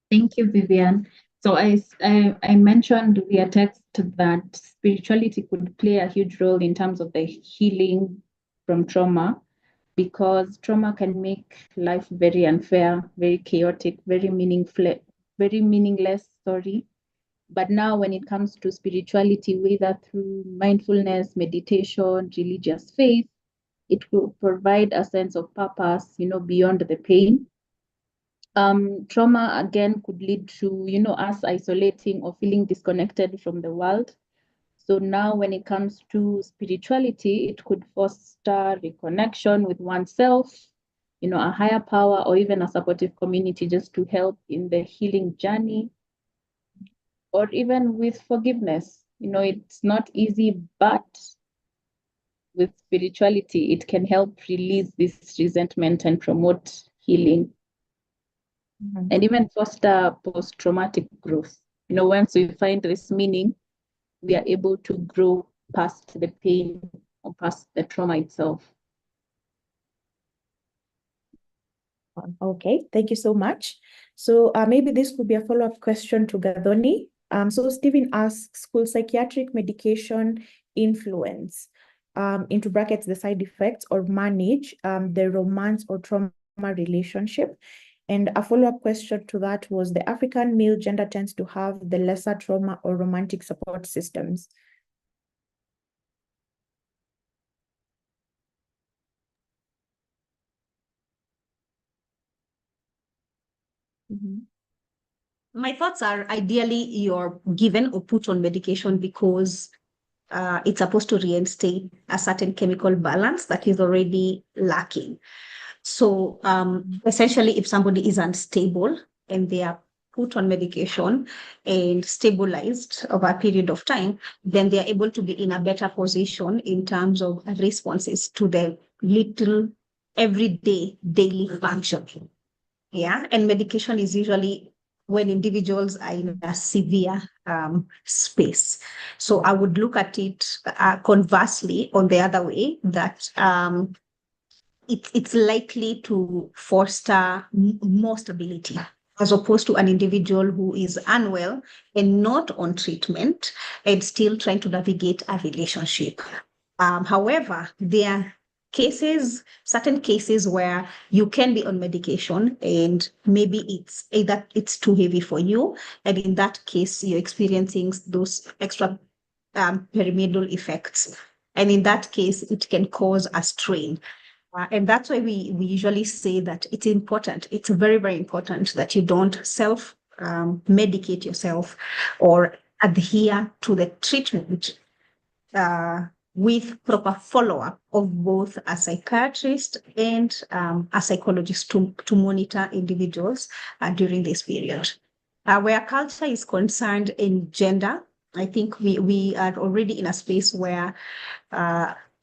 Thank you, Vivian. So I mentioned via text that spirituality could play a huge role in terms of the healing from trauma, because trauma can make life very unfair, very chaotic, very meaningless, sorry. But now when it comes to spirituality, whether through mindfulness, meditation, religious faith, it will provide a sense of purpose, beyond the pain. Trauma again could lead to, us isolating or feeling disconnected from the world. So now when it comes to spirituality, it could foster reconnection with oneself, a higher power, or even a supportive community just to help in the healing journey, or even with forgiveness. It's not easy, but with spirituality, it can help release this resentment and promote healing. And even foster post-traumatic growth. Once we find this meaning, we are able to grow past the pain or past the trauma itself. Okay, thank you so much. So maybe this could be a follow-up question to Gadoni. So Stephen asks, could psychiatric medication influence, into brackets, the side effects, or manage the romance or trauma relationship? And a follow-up question to that was, the African male gender tends to have the lesser trauma or romantic support systems. My thoughts are, ideally you're given or put on medication because it's supposed to reinstate a certain chemical balance that is already lacking. So essentially, if somebody is unstable and they are put on medication and stabilized over a period of time, then they are able to be in a better position in terms of responses to the little everyday daily function. Yeah, and medication is usually when individuals are in a severe space. So I would look at it conversely on the other way, that it's likely to foster more stability, as opposed to an individual who is unwell and not on treatment and still trying to navigate a relationship. However, there are certain cases where you can be on medication and maybe it's either it's too heavy for you, and in that case you're experiencing those extra pyramidal effects, and in that case it can cause a strain. And that's why we usually say that it's important. It's very, very important that you don't self-medicate yourself or adhere to the treatment with proper follow-up of both a psychiatrist and a psychologist to monitor individuals during this period. Where culture is concerned in gender, I think we are already in a space where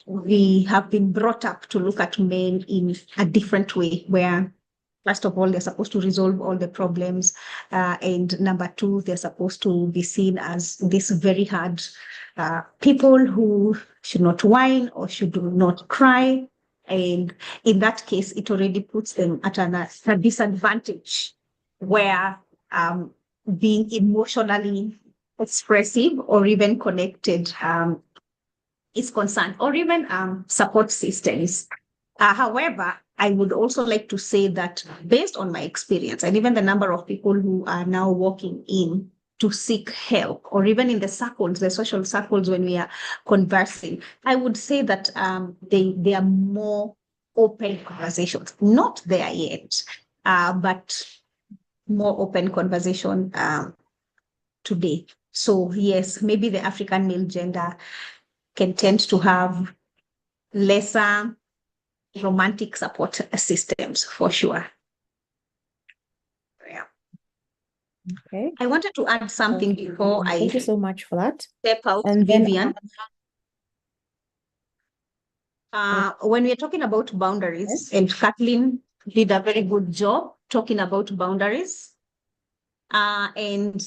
we have been brought up to look at men in a different way, where first of all, they're supposed to resolve all the problems. And number two, they're supposed to be seen as this very hard people who should not whine or should not cry. And in that case, it already puts them at a disadvantage, where being emotionally expressive or even connected is concerned, or even support systems. However, I would also like to say that based on my experience and even the number of people who are now walking in to seek help, or even in the circles, the social circles when we are conversing, I would say that they are more open conversations. Not there yet, but more open conversation today. So yes, maybe the African male gender can tend to have lesser romantic support systems for sure. Yeah. Okay. I wanted to add something before Thank you so much for that. step out, And then Vivian. When we're talking about boundaries, yes. and Kathleen did a very good job talking about boundaries. And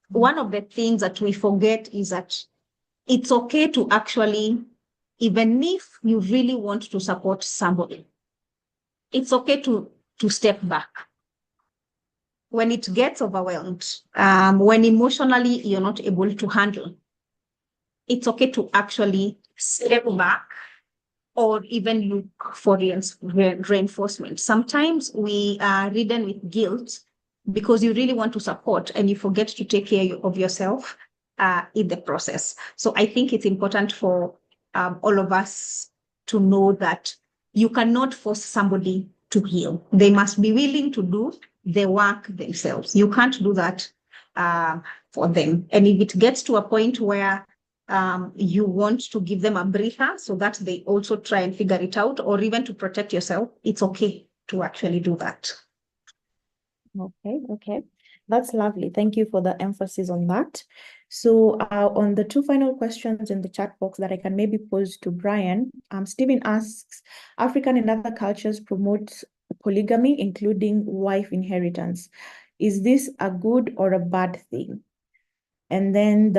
one of the things that we forget is that it's okay to actually, even if you really want to support somebody, it's okay to step back. When it gets overwhelmed, when emotionally you're not able to handle, it's okay to actually step back or even look for reinforcement. Sometimes we are ridden with guilt because you really want to support and you forget to take care of yourself in the process. So I think it's important for all of us to know that you cannot force somebody to heal. They must be willing to do the work themselves. You can't do that for them. And if it gets to a point where you want to give them a breather so that they also try and figure it out, or even to protect yourself, it's okay to actually do that. Okay. That's lovely. Thank you for the emphasis on that. So on the two final questions in the chat box that I can maybe pose to Brian, Stephen asks, African and other cultures promote polygamy, including wife inheritance. Is this a good or a bad thing? And then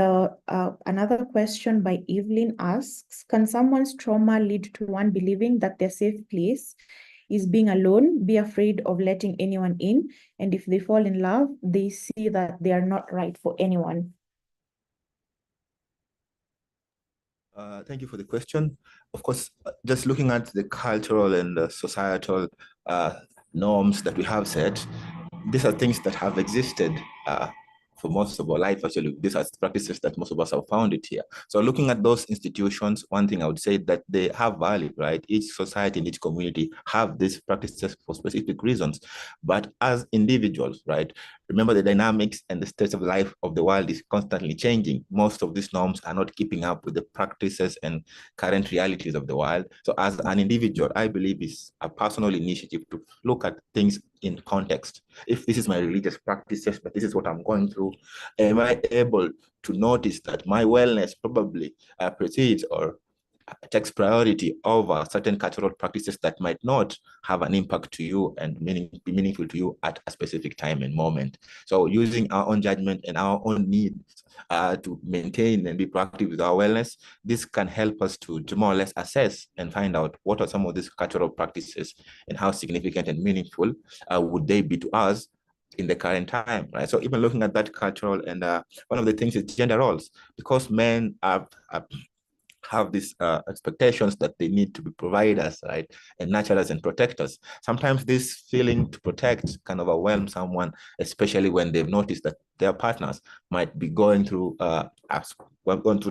another question by Evelyn asks, can someone's trauma lead to one believing that their safe place is being alone, be afraid of letting anyone in, and if they fall in love, they see that they are not right for anyone? Thank you for the question. Of course, just looking at the cultural and societal norms that we have set, these are things that have existed for most of our life. Actually, these are practices that most of us have found it here. So looking at those institutions, one thing I would say that they have value, right? Each society and each community have these practices for specific reasons. But as individuals, right, remember the dynamics and the state of life of the world is constantly changing. Most of these norms are not keeping up with the practices and current realities of the world. So as an individual, I believe it's a personal initiative to look at things in context. If this is my religious practices, but this is what I'm going through, am I able to notice that my wellness probably precedes or takes priority over certain cultural practices that might not have an impact to you and be meaningful to you at a specific time and moment. So using our own judgment and our own needs to maintain and be proactive with our wellness, this can help us to more or less assess and find out what are some of these cultural practices and how significant and meaningful would they be to us in the current time, right? So even looking at that cultural and one of the things is gender roles, because men have these expectations that they need to be providers, right, and nurturers and protectors. Sometimes this feeling to protect can overwhelm someone, especially when they've noticed that their partners might be going through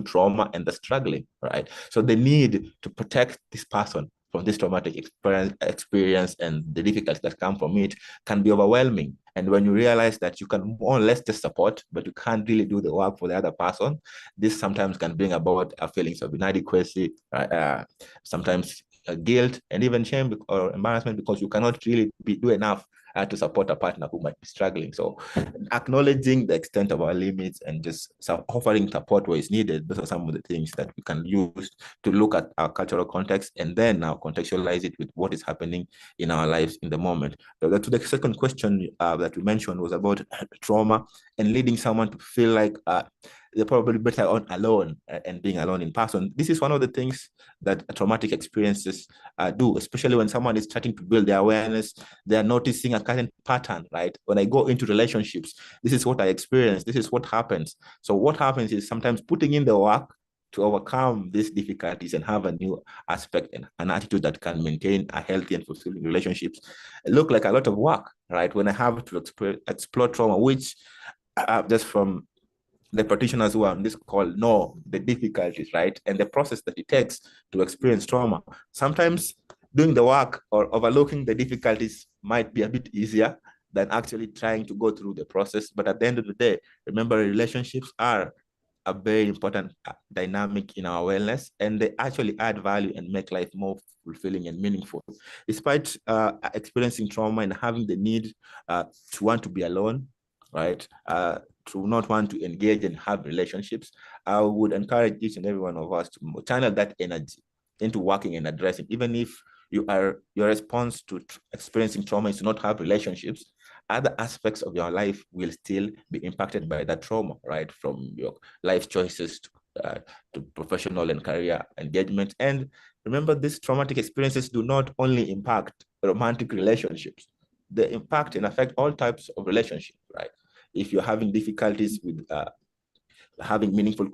trauma and they're struggling, right? So the need to protect this person from this traumatic experience and the difficulties that come from it can be overwhelming. And when you realize that you can more or less just support, but you can't really do the work for the other person, this sometimes can bring about feelings of inadequacy, sometimes guilt, and even shame or embarrassment because you cannot really do enough to support a partner who might be struggling. So acknowledging the extent of our limits and just offering support where it's needed, those are some of the things that we can use to look at our cultural context and then now contextualize it with what is happening in our lives in the moment. To the second question that we mentioned was about trauma and leading someone to feel like they're probably better on alone and being alone in person. This is one of the things that traumatic experiences do, especially when someone is starting to build their awareness. They're noticing a current pattern, right? When I go into relationships, this is what I experience. This is what happens. So what happens is sometimes putting in the work to overcome these difficulties and have a new aspect and an attitude that can maintain a healthy and fulfilling relationships. It look like a lot of work, right? When I have to explore trauma, which just from the practitioners who are on this call know the difficulties, right? And the process that it takes to experience trauma. Sometimes doing the work or overlooking the difficulties might be a bit easier than actually trying to go through the process. But at the end of the day, remember, relationships are a very important dynamic in our wellness, and they actually add value and make life more fulfilling and meaningful. Despite experiencing trauma and having the need to want to be alone, right? To not want to engage and have relationships, I would encourage each and every one of us to channel that energy into working and addressing. Even if your response to experiencing trauma is to not have relationships, other aspects of your life will still be impacted by that trauma, right? From your life choices to professional and career engagement. And remember, these traumatic experiences do not only impact romantic relationships, they impact and affect all types of relationships, right? If you're having difficulties with having meaningful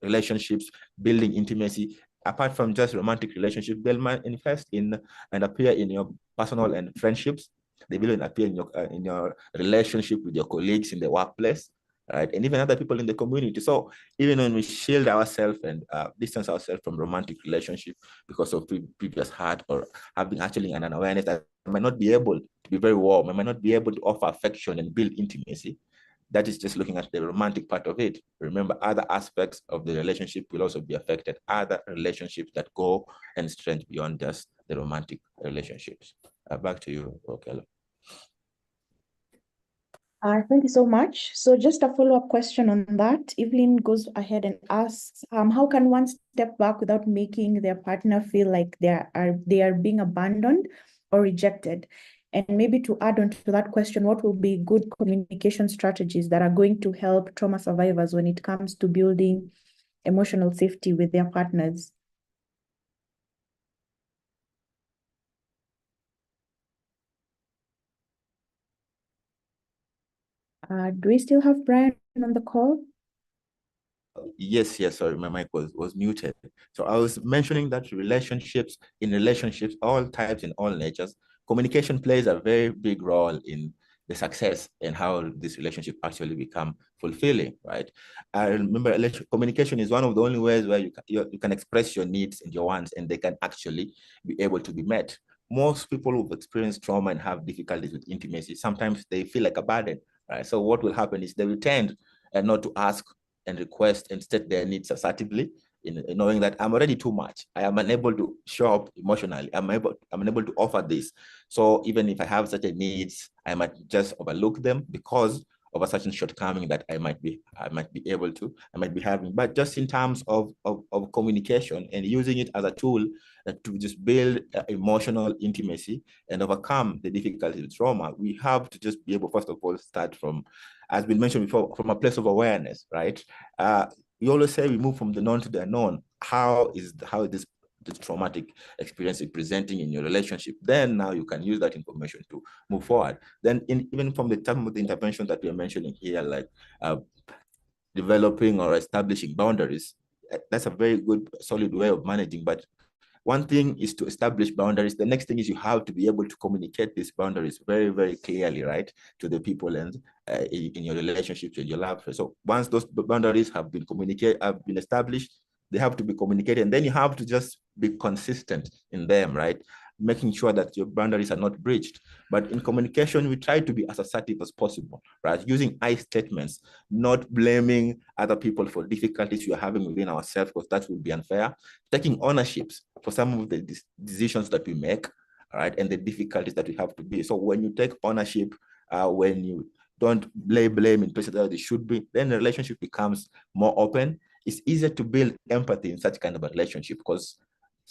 relationships, building intimacy, apart from just romantic relationships, they'll manifest in and appear in your personal and friendships. They will appear in your relationship with your colleagues in the workplace, right? And even other people in the community. So even when we shield ourselves and distance ourselves from romantic relationship because of previous hurt or having actually an awareness that I might not be able to be very warm, I might not be able to offer affection and build intimacy, that is just looking at the romantic part of it. Remember, other aspects of the relationship will also be affected, other relationships that go and stretch beyond just the romantic relationships. Back to you, Okelo. Thank you so much. So just a follow-up question on that. Evelyn goes ahead and asks, how can one step back without making their partner feel like they are being abandoned or rejected? And maybe to add on to that question, what will be good communication strategies that are going to help trauma survivors when it comes to building emotional safety with their partners? Do we still have Brian on the call? Yes, sorry, my mic was muted. So I was mentioning that in relationships, all types and all natures, communication plays a very big role in the success and how this relationship actually become fulfilling, right? I remember communication is one of the only ways where you can express your needs and your wants, and they can actually be able to be met. Most people who've experienced trauma and have difficulties with intimacy, sometimes they feel like a burden, right? So what will happen is they will tend not to ask and request and state their needs assertively, in knowing that I'm already too much. I am unable to show up emotionally. I'm unable to offer this. So even if I have certain needs, I might just overlook them because of a certain shortcoming that I might be having. But just in terms of communication and using it as a tool to just build emotional intimacy and overcome the difficulties with trauma, we have to just be able, first of all, start from, as been mentioned before, from a place of awareness, right? We always say we move from the known to the unknown. How is this traumatic experience is presenting in your relationship? Then now you can use that information to move forward. Then even from the term of the intervention that we are mentioning here, like developing or establishing boundaries, that's a very good, solid way of managing. But one thing is to establish boundaries. The next thing is you have to be able to communicate these boundaries very, very clearly, right, to the people and in your relationships with your love. So once those boundaries have been established, they have to be communicated, and then you have to just be consistent in them, right? Making sure that your boundaries are not breached. But in communication, we try to be as assertive as possible, right? Using I statements, not blaming other people for difficulties we are having within ourselves, because that would be unfair. Taking ownerships for some of the decisions that we make, all right, and the difficulties that we have to be. So when you take ownership, when you don't lay blame in places that they should be, then the relationship becomes more open. It's easier to build empathy in such kind of a relationship because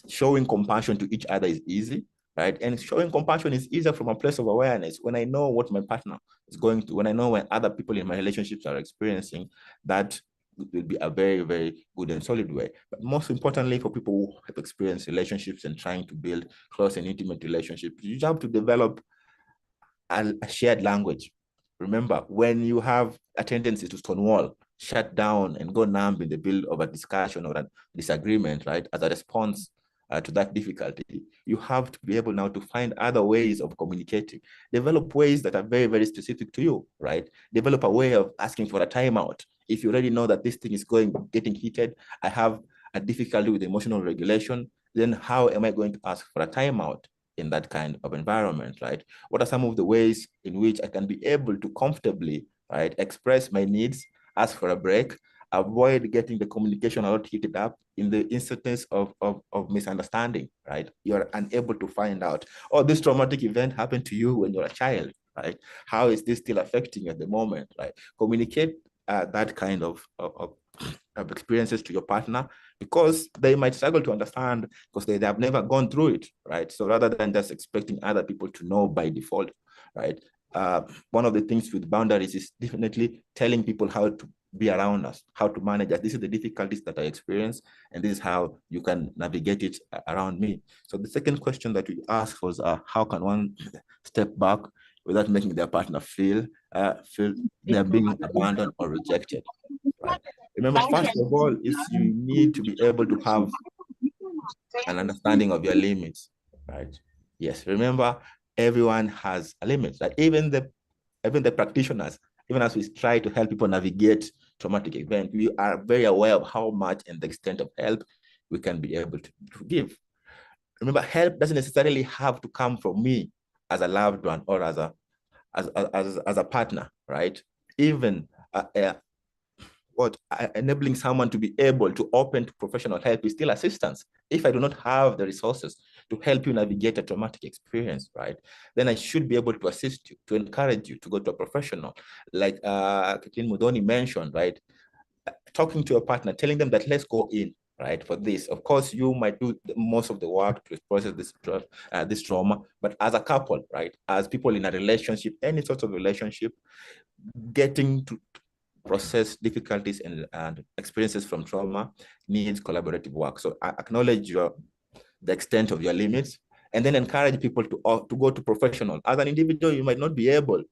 showing compassion to each other is easy, right? And showing compassion is easier from a place of awareness. When I know what my partner is going through, when I know when other people in my relationships are experiencing, that will be a very, very good and solid way. But most importantly, for people who have experienced relationships and trying to build close and intimate relationships, you have to develop a shared language. Remember, when you have a tendency to stonewall, shut down, and go numb in the build of a discussion or a disagreement, right, as a response to that difficulty, you have to be able now to find other ways of communicating. Develop ways that are very, very specific to you, right? Develop a way of asking for a timeout. If you already know that this thing is getting heated, I have a difficulty with emotional regulation, then how am I going to ask for a timeout in that kind of environment, right? What are some of the ways in which I can be able to comfortably, right, express my needs, ask for a break, avoid getting the communication a lot heated up in the instance of misunderstanding, right? You're unable to find out, oh, this traumatic event happened to you when you're a child, right? How is this still affecting you at the moment, right? Communicate that kind of experiences to your partner, because they might struggle to understand because they have never gone through it, right? So rather than just expecting other people to know by default, right? One of the things with boundaries is definitely telling people how to be around us, how to manage us. This is the difficulties that I experience, and this is how you can navigate it around me. So the second question that we asked was, how can one step back without making their partner feel they're being abandoned or rejected, right? Remember, first of all, is you need to be able to have an understanding of your limits, right? Yes, remember, everyone has a limit. Like even the practitioners, even as we try to help people navigate traumatic events, we are very aware of how much and the extent of help we can be able to give. Remember, help doesn't necessarily have to come from me as a loved one or as a partner, right? Even enabling someone to be able to open to professional help is still assistance. If I do not have the resources to help you navigate a traumatic experience, right, then I should be able to assist you, to encourage you to go to a professional. Like Kathleen Mudoni mentioned, right, talking to your partner, telling them that let's go in, right, for this. Of course, you might do most of the work to process this trauma, but as a couple, right, as people in a relationship, any sort of relationship, getting to process difficulties and experiences from trauma needs collaborative work. So acknowledge the extent of your limits, and then encourage people to go to professional. As an individual, you might not be able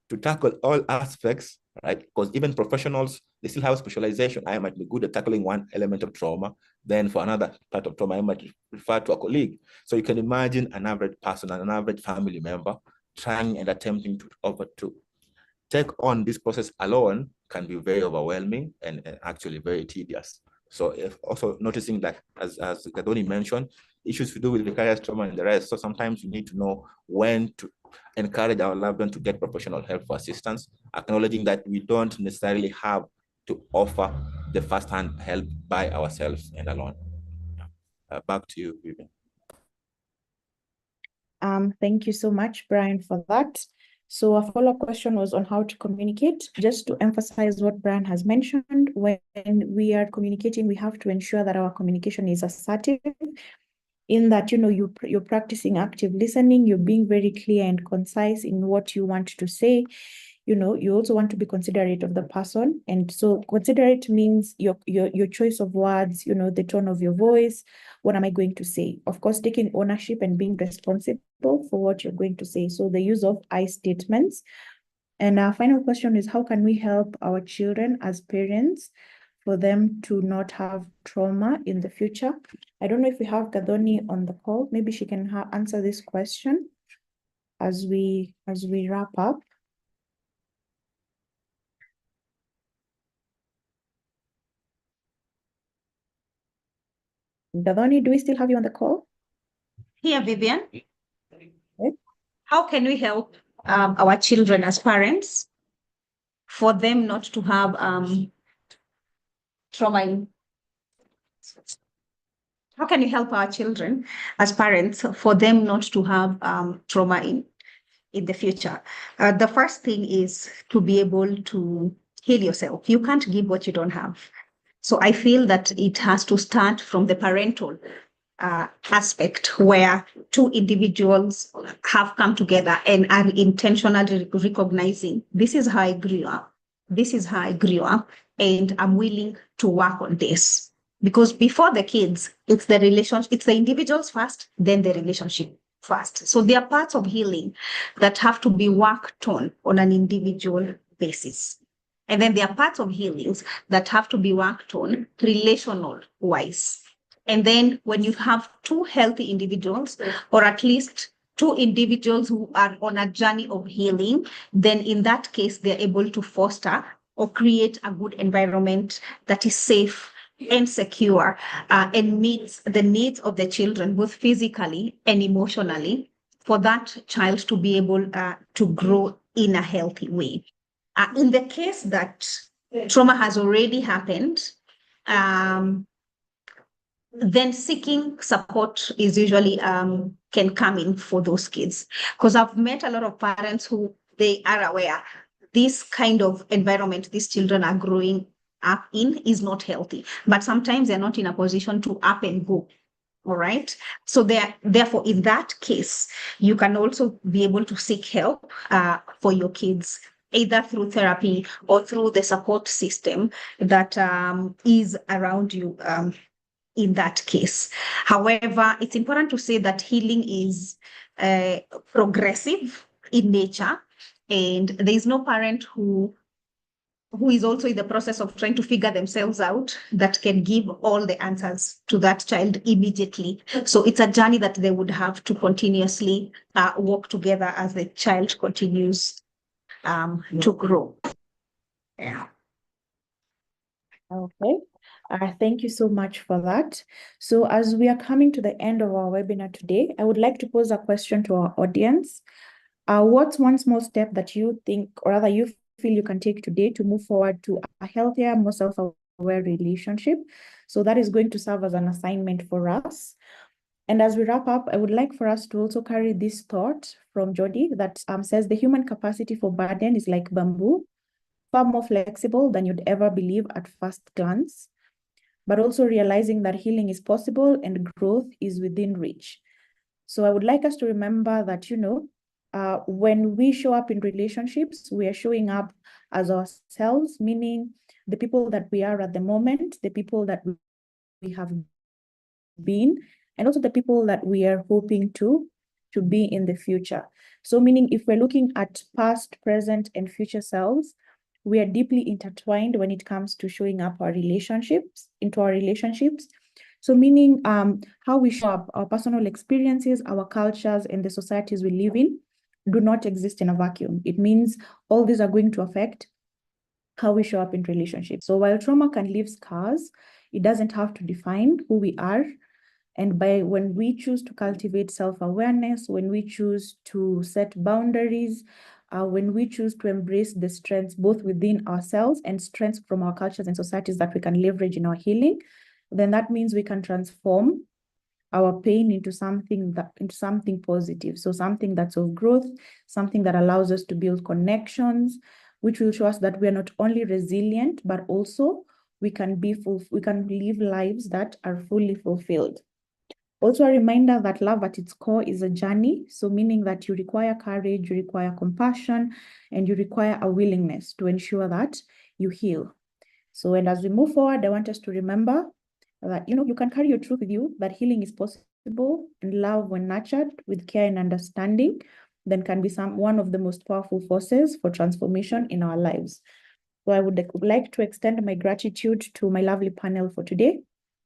to tackle all aspects, right? Because even professionals, they still have specialization. I might be good at tackling one element of trauma, then for another part of trauma, I might refer to a colleague. So you can imagine an average person, an average family member trying and attempting to take on this process alone can be very overwhelming and actually very tedious. So if also noticing that, as Gadoni mentioned, issues to do with vicarious trauma and the rest. So sometimes you need to know when to encourage our loved one to get professional help for assistance, acknowledging that we don't necessarily have to offer the first-hand help by ourselves and alone. Back to you, Vivian. Thank you so much, Brian, for that. So a follow-up question was on how to communicate. Just to emphasize what Brian has mentioned, when we are communicating, we have to ensure that our communication is assertive, in that, you're practicing active listening, you're being very clear and concise in what you want to say. You also want to be considerate of the person. And so considerate means your choice of words, the tone of your voice. What am I going to say? Of course, taking ownership and being responsible for what you're going to say. So the use of I statements. And our final question is, how can we help our children as parents for them to not have trauma in the future? I don't know if we have Gadoni on the call. Maybe she can answer this question as we wrap up. Gadoni, do we still have you on the call? Here, Vivian. Okay. How can we help our children as parents for them not to have trauma? How can you help our children as parents for them not to have trauma in the future? The first thing is to be able to heal yourself. You can't give what you don't have. So I feel that it has to start from the parental aspect, where two individuals have come together and are intentionally recognizing, this is how I grew up. This is how I grew up, and I'm willing to work on this. Because before the kids, it's the relationship, it's the individuals first, then the relationship first. So there are parts of healing that have to be worked on an individual basis. And then there are parts of healings that have to be worked on relational wise. And then when you have two healthy individuals, or at least two individuals who are on a journey of healing, then in that case, they're able to foster or create a good environment that is safe and secure and meets the needs of the children, both physically and emotionally, for that child to be able to grow in a healthy way. In the case that trauma has already happened, then seeking support is usually can come in for those kids. Because I've met a lot of parents who they are aware this kind of environment these children are growing up in is not healthy, but sometimes they're not in a position to up and go. All right. So therefore, in that case, you can also be able to seek help for your kids, either through therapy or through the support system that is around you in that case. However, it's important to say that healing is progressive in nature, and there is no parent who is also in the process of trying to figure themselves out that can give all the answers to that child immediately. So it's a journey that they would have to continuously work together as the child continues to grow. Yeah. Okay. Thank you so much for that. So as we are coming to the end of our webinar today, I would like to pose a question to our audience. What's one small step that you think, or rather you feel you can take today to move forward to a healthier, more self-aware relationship? So that is going to serve as an assignment for us. And as we wrap up, I would like for us to also carry this thought from Jody that says the human capacity for burden is like bamboo, far more flexible than you'd ever believe at first glance, but also realizing that healing is possible and growth is within reach. So I would like us to remember that, when we show up in relationships, we are showing up as ourselves, meaning the people that we are at the moment, the people that we have been, and also the people that we are hoping to be in the future. So meaning if we're looking at past, present, and future selves, we are deeply intertwined when it comes to showing up into our relationships. So meaning how we show up, our personal experiences, our cultures, and the societies we live in do not exist in a vacuum. It means all these are going to affect how we show up in relationships. So while trauma can leave scars, it doesn't have to define who we are. And when we choose to cultivate self-awareness, when we choose to set boundaries, when we choose to embrace the strengths both within ourselves and strengths from our cultures and societies that we can leverage in our healing, then that means we can transform our pain into something positive. So something that's of growth, something that allows us to build connections, which will show us that we are not only resilient, but also we can live lives that are fully fulfilled. Also a reminder that love at its core is a journey. So meaning that you require courage, you require compassion, and you require a willingness to ensure that you heal. So, and as we move forward, I want us to remember that, you can carry your truth with you, that healing is possible, and love, when nurtured with care and understanding, then can be one of the most powerful forces for transformation in our lives. So I would like to extend my gratitude to my lovely panel for today.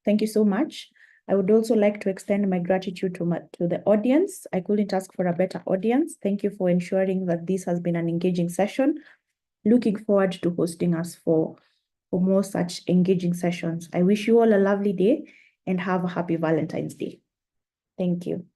Thank you so much. I would also like to extend my gratitude to the audience. I couldn't ask for a better audience. Thank you for ensuring that this has been an engaging session. Looking forward to hosting us for more such engaging sessions. I wish you all a lovely day and have a happy Valentine's Day. Thank you.